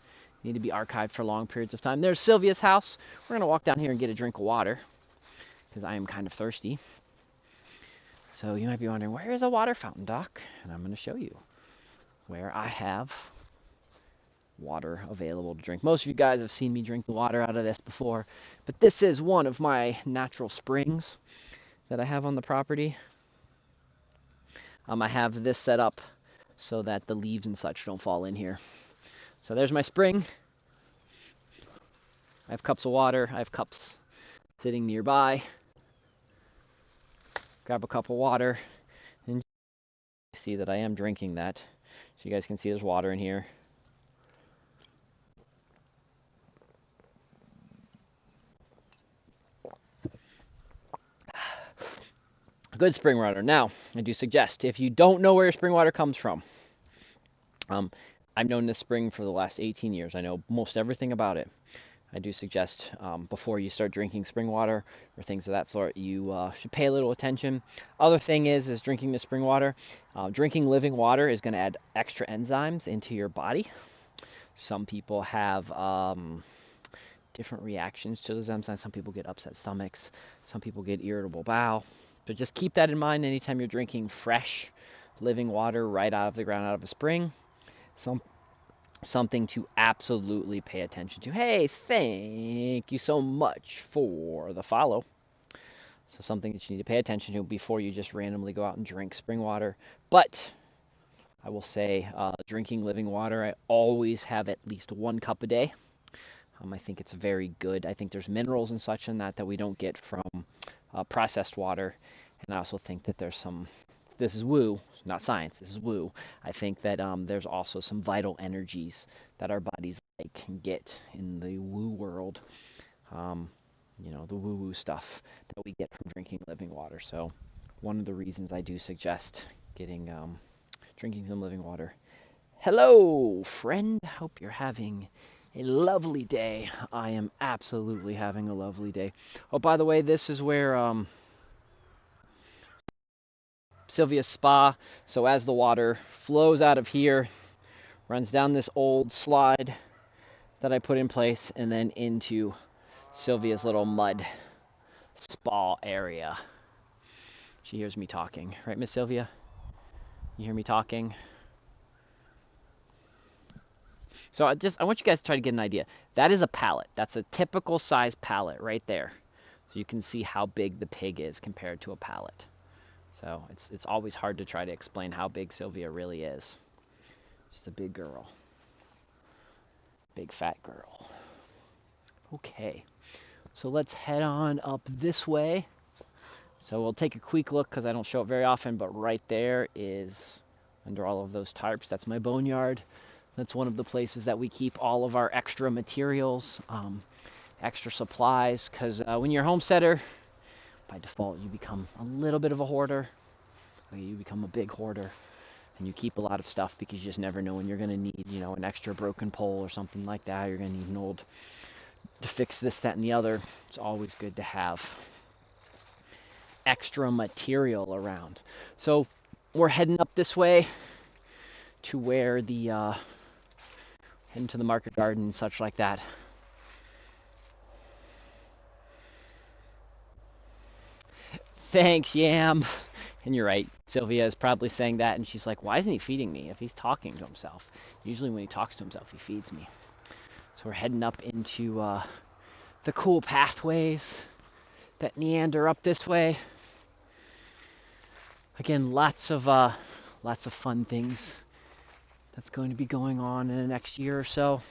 need to be archived for long periods of time. There's Sylvia's house. We're going to walk down here and get a drink of water, because I am kind of thirsty. So you might be wondering, where is a water fountain, Doc? And I'm going to show you where I have water available to drink. Most of you guys have seen me drink the water out of this before, but this is one of my natural springs that I have on the property. I have this set up so that the leaves and such don't fall in here. So there's my spring. I have cups of water. I have cups sitting nearby. Grab a cup of water and see that I am drinking that. So you guys can see there's water in here. Good spring water. Now, I do suggest, if you don't know where your spring water comes from, I've known this spring for the last 18 years. I know most everything about it. I do suggest before you start drinking spring water or things of that sort, you should pay a little attention. Other thing is drinking the spring water. Drinking living water is going to add extra enzymes into your body. Some people have different reactions to those enzymes. Some people get upset stomachs. Some people get irritable bowel. But just keep that in mind anytime you're drinking fresh, living water right out of the ground, out of a spring. Something to absolutely pay attention to. Hey, thank you so much for the follow. So something that you need to pay attention to before you just randomly go out and drink spring water. But I will say, drinking living water, I always have at least 1 cup a day. I think it's very good. I think there's minerals and such in that we don't get from processed water. And I also think that there's some, this is woo, not science, this is woo. I think that there's also some vital energies that our bodies can get in the woo world. The woo-woo stuff that we get from drinking living water. So one of the reasons I do suggest drinking some living water. Hello, friend. Hope you're having a lovely day. I am absolutely having a lovely day. Oh, by the way, this is where Sylvia's spa. So as the water flows out of here, runs down this old slide that I put in place, and then into Sylvia's little mud spa area. She hears me talking, right, Miss Sylvia? You hear me talking? So I want you guys to try to get an idea. That is a pallet. That's a typical size pallet right there. So you can see how big the pig is compared to a pallet. So it's always hard to try to explain how big Sylvia really is. She's a big girl. Big fat girl. Okay. So let's head on up this way. So we'll take a quick look because I don't show it very often, but right there is, under all of those tarps, that's my boneyard. That's one of the places that we keep all of our extra materials, extra supplies, because when you're a homesteader, by default, you become a little bit of a hoarder. You become a big hoarder, and you keep a lot of stuff because you just never know when you're going to need, an extra broken pole or something like that. You're going to need an old to fix this, that, and the other. It's always good to have extra material around. So we're heading up this way to where heading to the market garden and such like that. Thanks, Yam. And you're right. Sylvia is probably saying that, and she's like, why isn't he feeding me if he's talking to himself? Usually when he talks to himself, he feeds me. So we're heading up into the cool pathways that meander up this way. Again, lots of fun things that's going to be going on in the next year or so.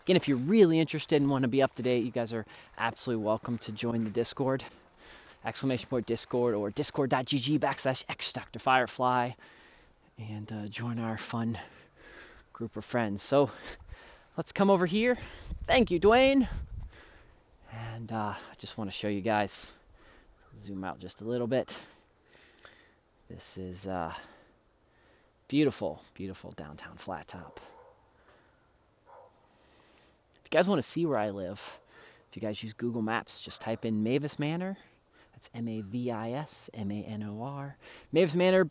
Again, if you're really interested and want to be up to date, you guys are absolutely welcome to join the Discord. !Discord or discord.gg/xDrFirefly and join our fun group of friends. So let's come over here. Thank you, Dwayne. And I just want to show you guys, zoom out just a little bit. This is beautiful, beautiful downtown Flat Top. If you guys want to see where I live, if you guys use Google Maps, just type in Mavis Manor. That's Mavis Manor. Mavis Manor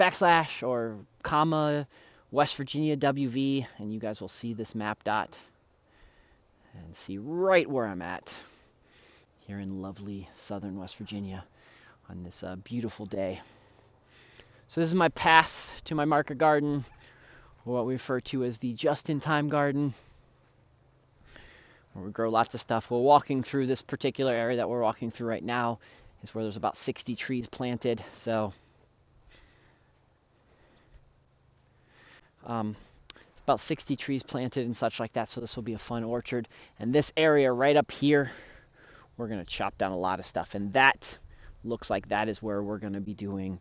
/ or comma West Virginia WV, and you guys will see this map dot and see right where I'm at here in lovely southern West Virginia on this beautiful day. So this is my path to my market garden, or what we refer to as the just-in-time garden, where we grow lots of stuff. We're walking through this particular area that we're walking through right now is where there's about 60 trees planted. So it's about 60 trees planted and such like that. So this will be a fun orchard. And this area right up here, we're going to chop down a lot of stuff. And that looks like that is where we're going to be doing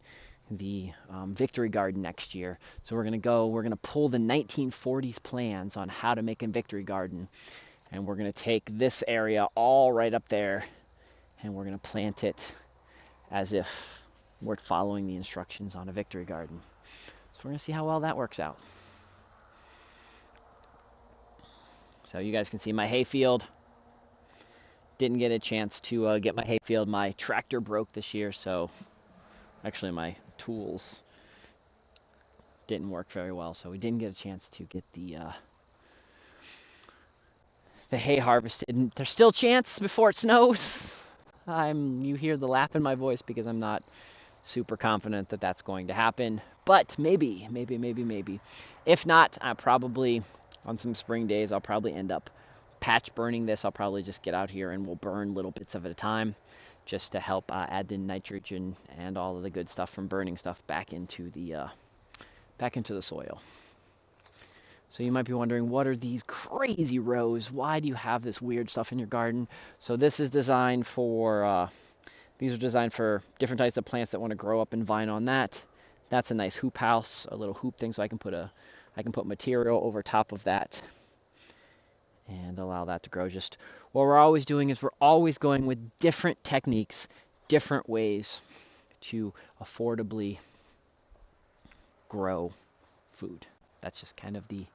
the Victory Garden next year. So we're going to pull the 1940s plans on how to make a Victory Garden. And we're going to take this area all right up there, and we're going to plant it as if we're following the instructions on a Victory Garden. So we're going to see how well that works out. So you guys can see my hayfield. Didn't get a chance to get my hayfield. My tractor broke this year, so actually my tools didn't work very well, so we didn't get a chance to get the the hay harvested. And there's still a chance before it snows. You hear the laugh in my voice because I'm not super confident that that's going to happen. But maybe. If not, I probably, on some spring days, I'll probably end up patch burning this. I'll probably just get out here and we'll burn little bits of it at a time, just to help add the nitrogen and all of the good stuff from burning stuff back into the soil. So you might be wondering, what are these crazy rows? Why do you have this weird stuff in your garden? So this is designed for, these are designed for different types of plants that want to grow up and vine on that. That's a nice hoop house, a little hoop thing, so I can put material over top of that and allow that to grow. Just what we're always doing is we're always going with different techniques, different ways to affordably grow food. That's just kind of the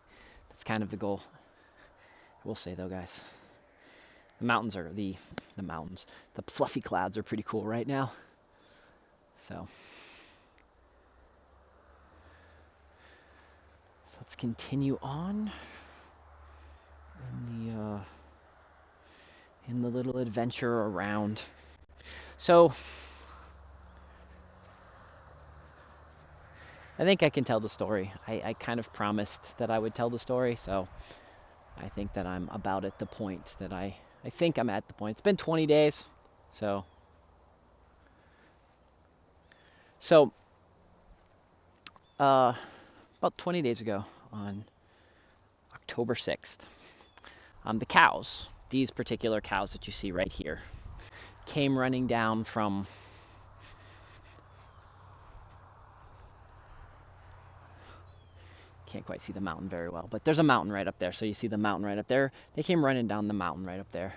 goal. I will say though, guys, the fluffy clouds are pretty cool right now. So let's continue on in the little adventure around. So I think I can tell the story. I kind of promised that I would tell the story, so I think that I'm about at the point that I think I'm at the point. It's been 20 days, so about 20 days ago on October 6th, the cows, these particular cows that you see right here, came running down from can't quite see the mountain very well, but there's a mountain right up there. So you see the mountain right up there. They came running down the mountain right up there,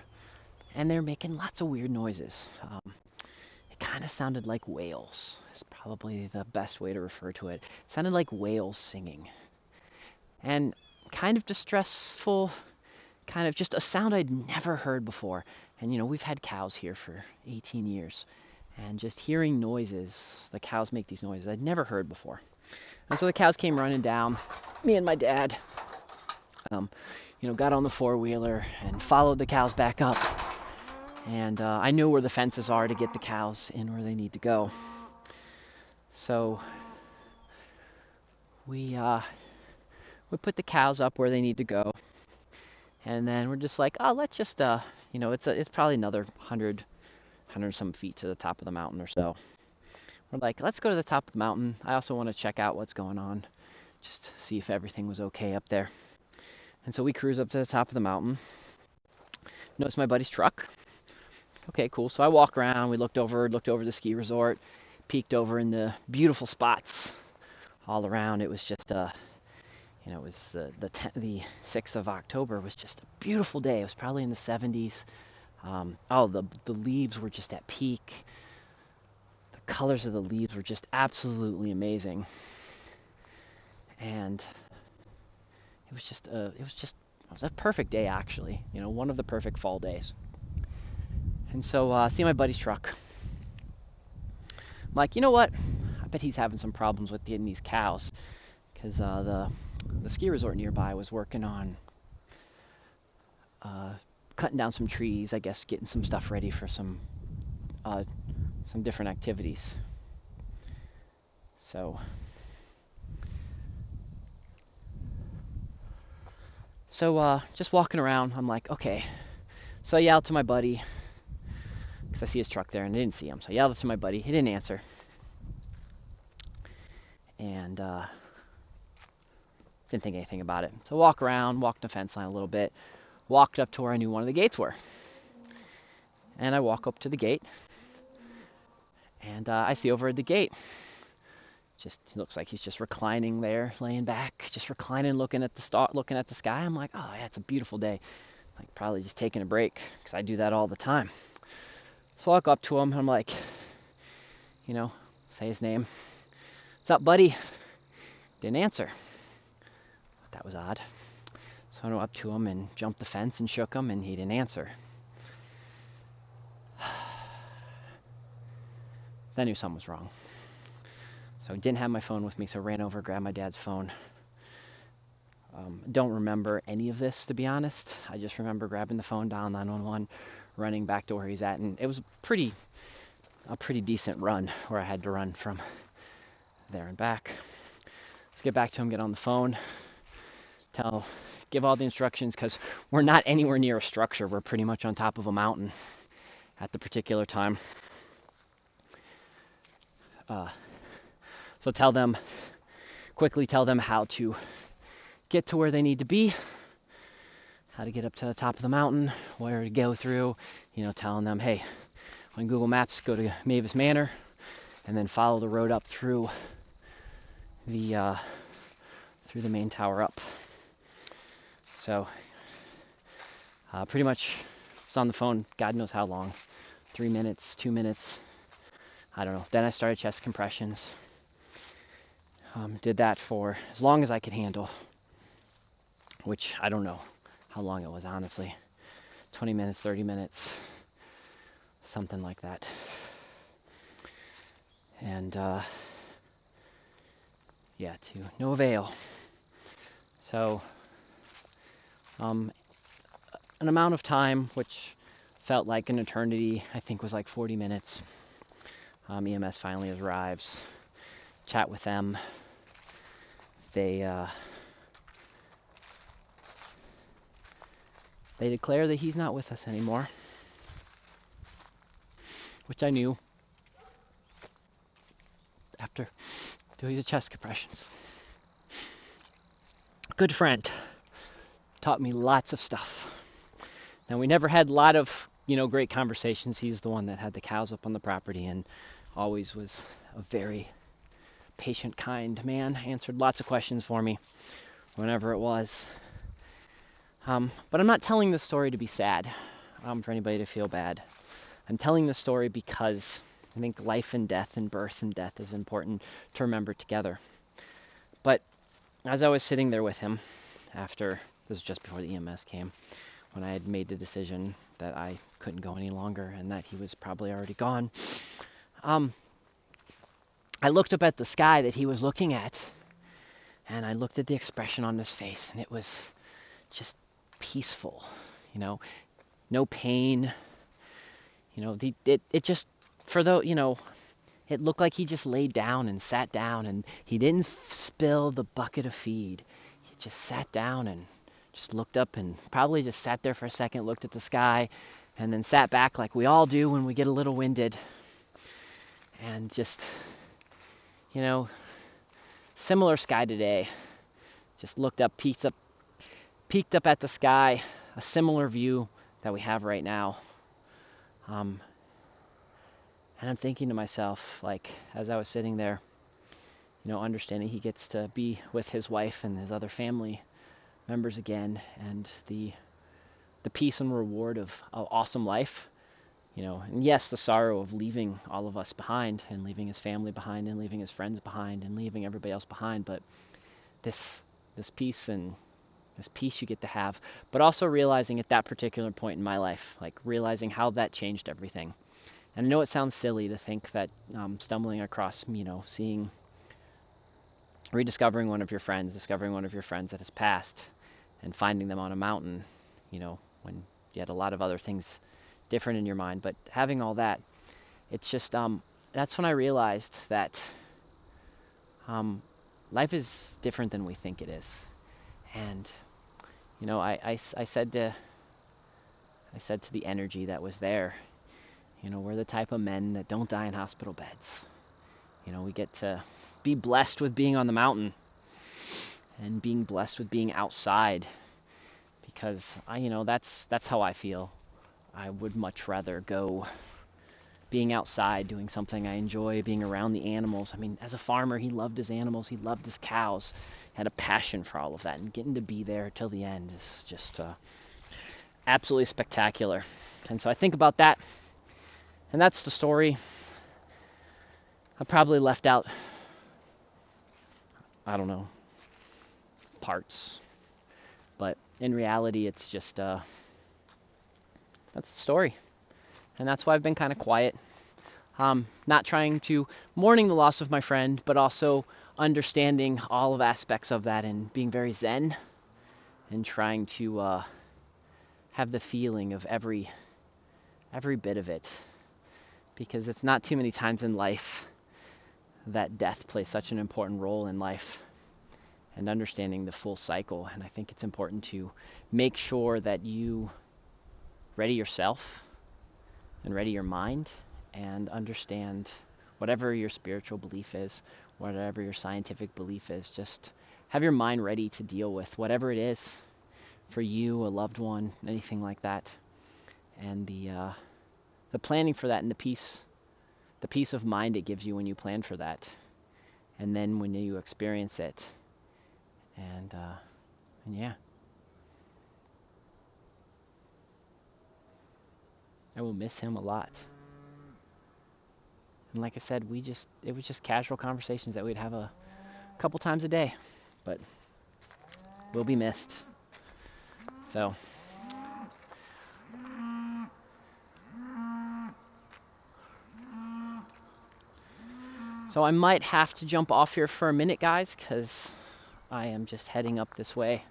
and they're making lots of weird noises. It kind of sounded like whales. It's probably the best way to refer to it. It sounded like whales singing, and kind of distressful, kind of just a sound I'd never heard before. And we've had cows here for 18 years, and just hearing noises, the cows make these noises I'd never heard before. And so the cows came running down. Me and my dad, got on the four-wheeler and followed the cows back up. And I knew where the fences are to get the cows in where they need to go. So we put the cows up where they need to go. And then we're just like, oh, let's just, it's probably another 100 some feet to the top of the mountain or so. We're like, let's go to the top of the mountain. I also want to check out what's going on, just see if everything was okay up there. And so we cruise up to the top of the mountain. Notice my buddy's truck. Okay, cool. So I walk around. We looked over the ski resort, peeked over in the beautiful spots all around. It was just it was the 6th of October was just a beautiful day. It was probably in the 70s. The leaves were just at peak. Colors of the leaves were just absolutely amazing, and it was a perfect day, actually, one of the perfect fall days. And so I see my buddy's truck. I'm like, you know what, I bet he's having some problems with getting these cows, because the ski resort nearby was working on cutting down some trees, I guess, getting some stuff ready for some different activities. So just walking around, I'm like, okay. So I yelled to my buddy, because I see his truck there and I didn't see him. So I yelled to my buddy. He didn't answer. And didn't think anything about it. So walked the fence line a little bit, walked up to where I knew one of the gates were. And I walk up to the gate, and I see over at the gate, just looks like he's just reclining there, laying back, just reclining, looking at the sky. I'm like, oh yeah, it's a beautiful day. Like, probably just taking a break, because I do that all the time. So I walk up to him, and I'm like, say his name. What's up, buddy? Didn't answer. That was odd. So I went up to him and jumped the fence and shook him, and he didn't answer. Then I knew something was wrong. So I didn't have my phone with me, so I ran over, grabbed my dad's phone. Don't remember any of this, to be honest. I just remember grabbing the phone, dialing 911, running back to where he's at, and it was a pretty decent run where I had to run from there and back. Let's get back to him, get on the phone, give all the instructions, because we're not anywhere near a structure. We're pretty much on top of a mountain at the particular time. So quickly tell them how to get to where they need to be, how to get up to the top of the mountain, where to go through, telling them, hey, on Google Maps, go to Mavis Manor, and then follow the road up through the main tower up. So pretty much was on the phone, God knows how long, 3 minutes, 2 minutes, I don't know. Then I started chest compressions. Did that for as long as I could handle, which I don't know how long it was, honestly. 20 minutes, 30 minutes, something like that. And to no avail. So an amount of time which felt like an eternity, I think was like 40 minutes. EMS finally arrives. Chat with them. They declare that he's not with us anymore, which I knew after doing the chest compressions. Good friend, taught me lots of stuff. Now, we never had a lot of great conversations. He's the one that had the cows up on the property and always was a very patient, kind man. Answered lots of questions for me whenever it was. But I'm not telling this story to be sad, for anybody to feel bad. I'm telling this story because I think life and death and birth and death is important to remember together. But as I was sitting there with him after, this was just before the EMS came, when I had made the decision that I couldn't go any longer and that he was probably already gone, I looked up at the sky that he was looking at, and I looked at the expression on his face, and it was just peaceful, no pain, it just, it looked like he just laid down and sat down, and he didn't spill the bucket of feed. He just sat down and just looked up and probably just sat there for a second, looked at the sky, and then sat back like we all do when we get a little winded, and just, similar sky today. Just looked up, peeked up at the sky, a similar view that we have right now. And I'm thinking to myself, like, as I was sitting there, understanding he gets to be with his wife and his other family members again, and the peace and reward of an awesome life, and yes, the sorrow of leaving all of us behind, and leaving his family behind, and leaving his friends behind, and leaving everybody else behind, but this peace and this peace you get to have, but also realizing at that particular point in my life, like realizing how that changed everything. And I know it sounds silly to think that stumbling across, rediscovering one of your friends, discovering one of your friends that has passed, and finding them on a mountain, when you had a lot of other things different in your mind, but having all that, it's just, that's when I realized that life is different than we think it is. And, I said to the energy that was there, we're the type of men that don't die in hospital beds. We get to be blessed with being on the mountain and being blessed with being outside, because that's how I feel. I would much rather go being outside, doing something I enjoy, being around the animals. I mean, as a farmer, he loved his animals, he loved his cows, had a passion for all of that, and getting to be there till the end is just absolutely spectacular. And so I think about that, and that's the story. I probably left out, I don't know, parts, but in reality, it's just that's the story. And that's why I've been kind of quiet. Not trying to mourning the loss of my friend, but also understanding all of aspects of that and being very zen and trying to have the feeling of every bit of it, because it's not too many times in life that death plays such an important role in life and understanding the full cycle. And I think it's important to make sure that you ready yourself and ready your mind and understand whatever your spiritual belief is, whatever your scientific belief is. Just have your mind ready to deal with whatever it is for you, a loved one, anything like that. And the planning for that, and the peace of mind it gives you when you plan for that, and then when you experience it. And yeah, I will miss him a lot. And like I said, it was just casual conversations that we'd have a couple times a day, but will be missed. So I might have to jump off here for a minute, guys, because I am just heading up this way.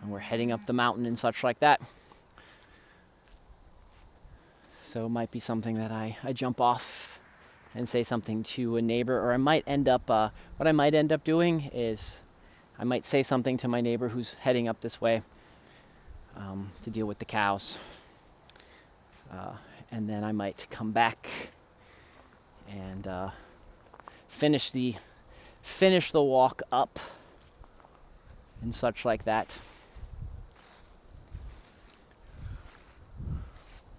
And we're heading up the mountain and such like that. So it might be something that I jump off and say something to a neighbor, or I might end up, what I might end up doing is I might say something to my neighbor who's heading up this way to deal with the cows. And then I might come back and finish the walk up and such like that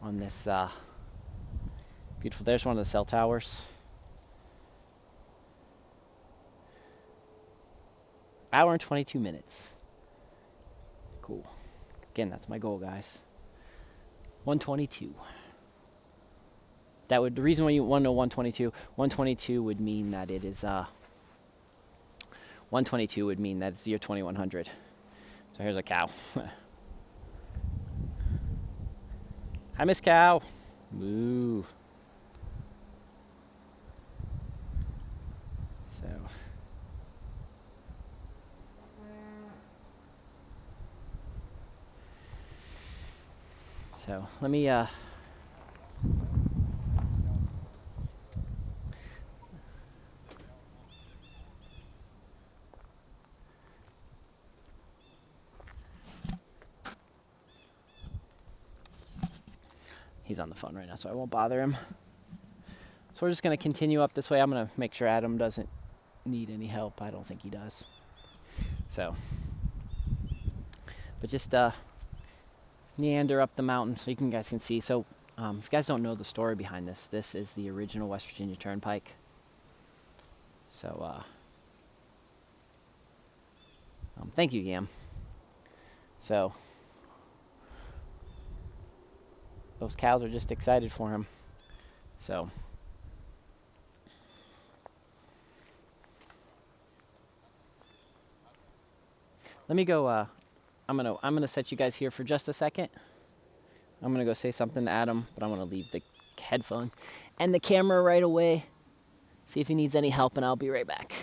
on this beautiful. There's one of the cell towers. Hour and 22 minutes. Cool. Again, that's my goal, guys. 122. The reason why you want to know 122 would mean that it is 122 would mean that it's the year 2100. So here's a cow. Hi, Miss Cow. Moo. So let me he's on the phone right now, so I won't bother him. So we're just going to continue up this way. I'm going to make sure Adam doesn't need any help. I don't think he does. So, but just meander up the mountain so you guys can see. So if you guys don't know the story behind this, this is the original West Virginia Turnpike. So thank you, Yam. So those cows are just excited for him. So let me go. I'm gonna set you guys here for just a second. I'm gonna go say something to Adam, but I'm gonna leave the headphones and the camera right away. See if he needs any help, and I'll be right back.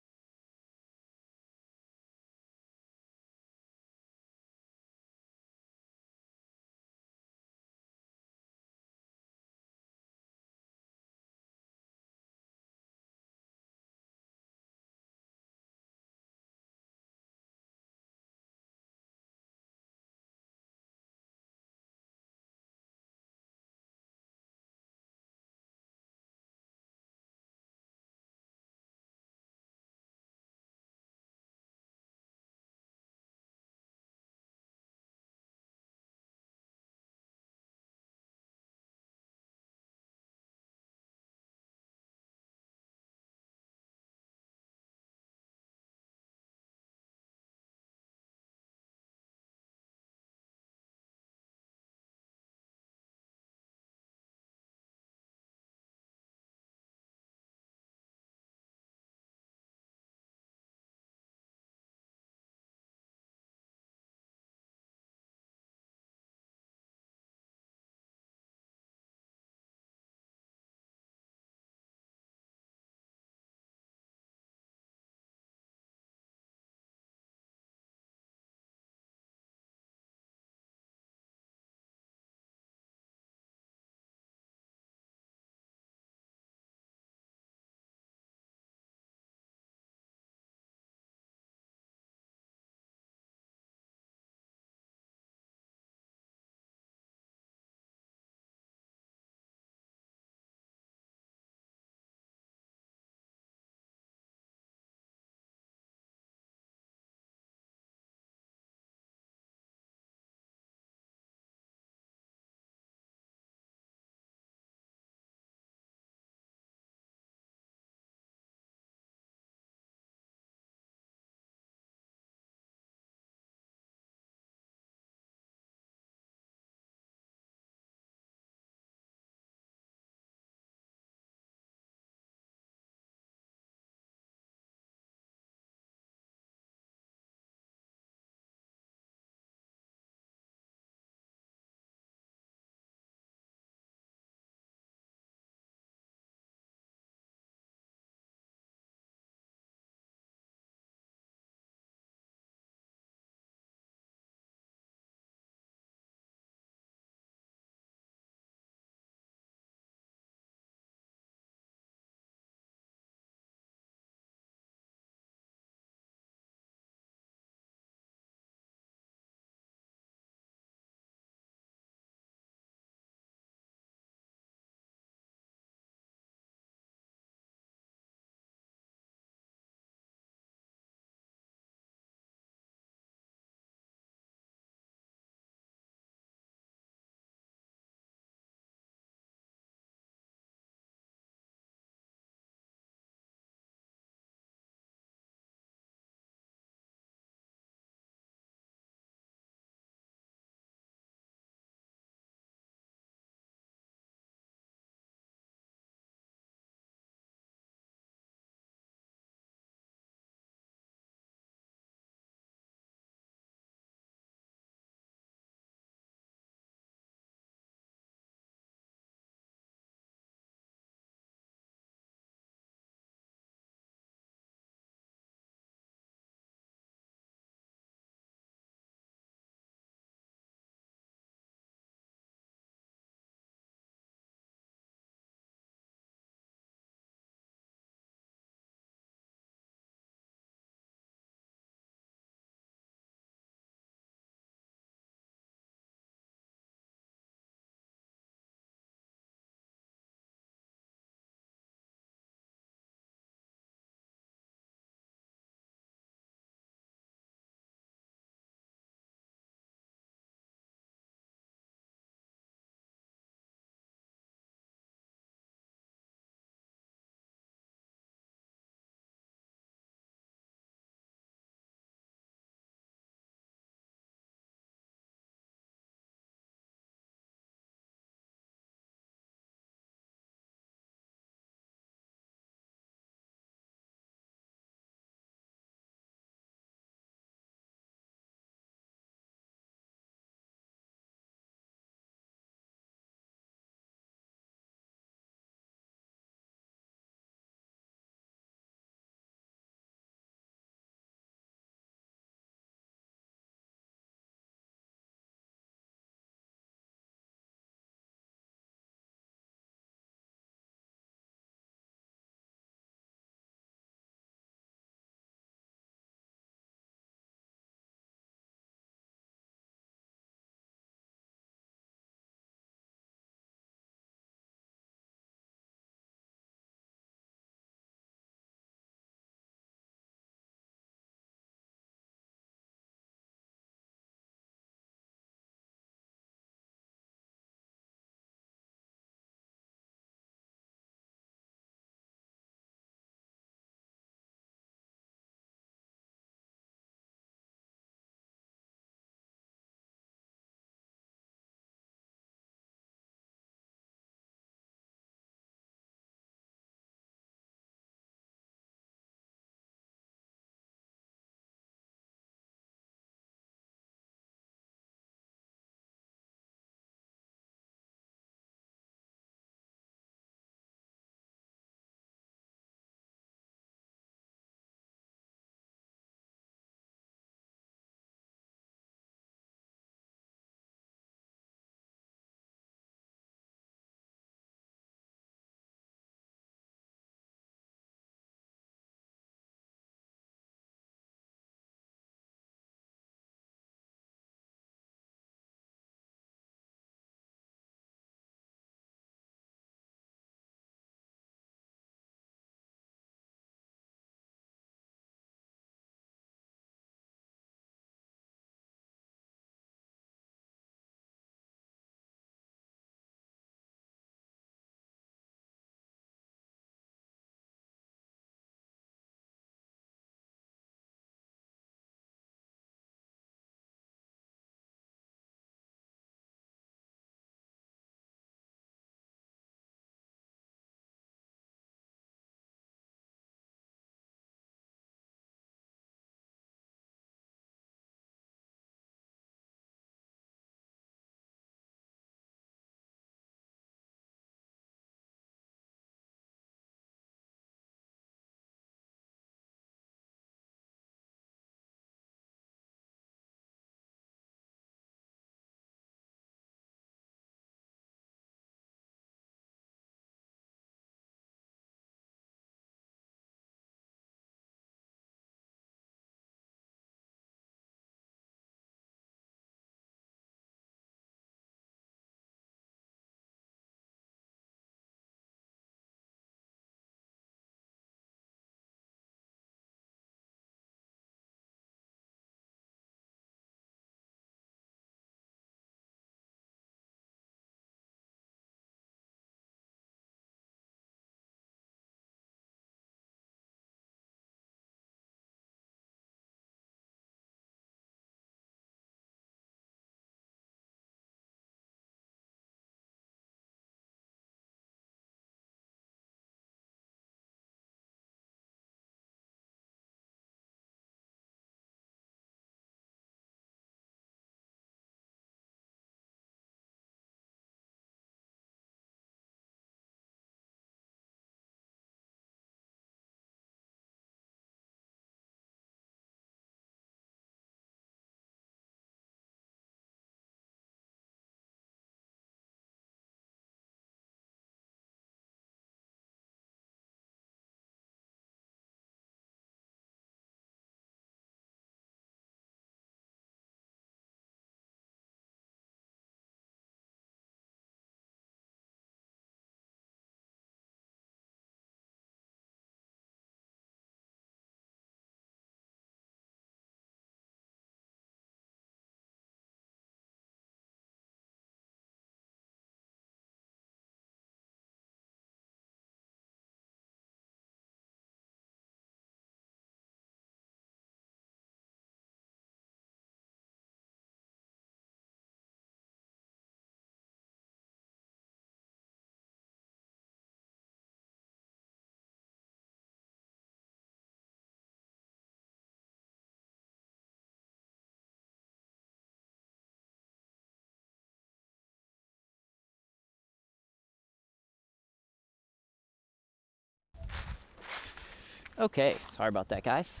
Okay, sorry about that, guys.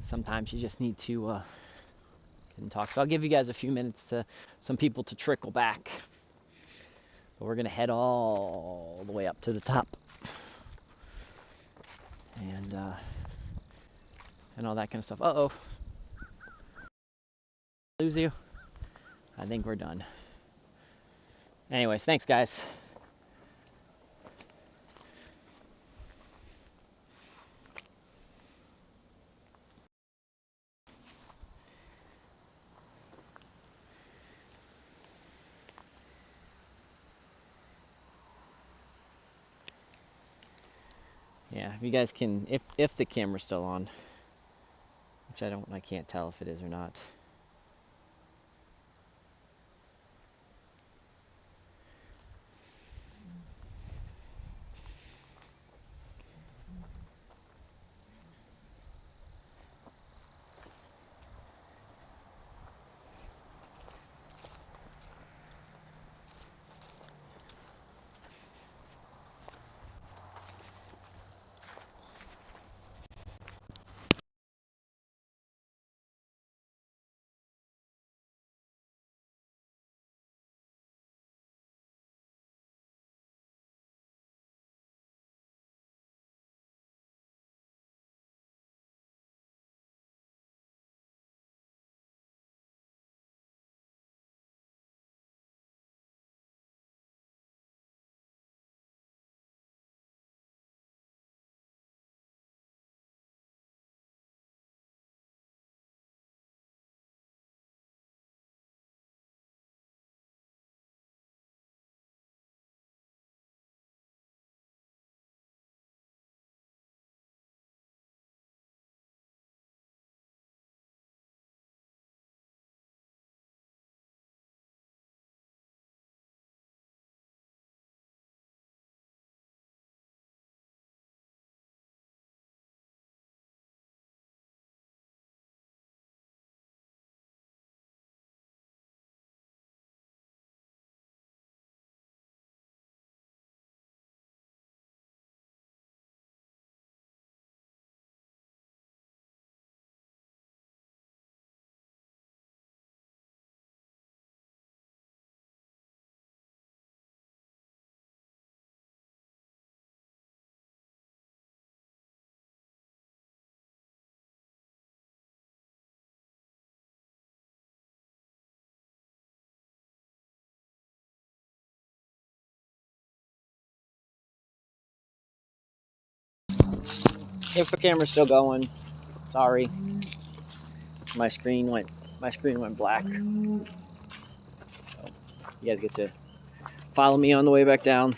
Sometimes you just need to talk. So I'll give you guys a few minutes to some people to trickle back. But we're gonna head all the way up to the top, and all that kind of stuff. Uh-oh, lose you. I think we're done. Anyways, thanks, guys. Yeah, if you guys can, if the camera's still on, which I can't tell if it is or not. If the camera's still going, sorry. My screen went black. So you guys get to follow me on the way back down.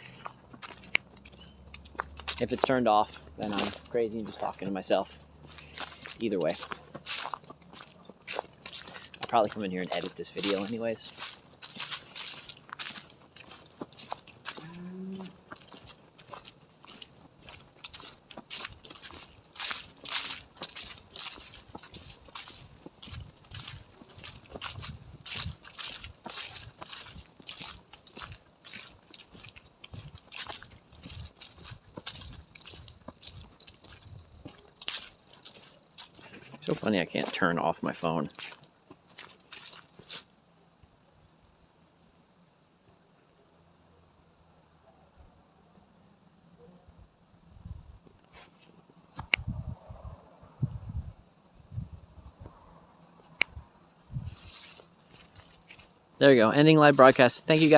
If it's turned off, then I'm crazy and just talking to myself. Either way. I'll probably come in here and edit this video anyways. So funny I can't turn off my phone. There you go. Ending live broadcast. Thank you guys.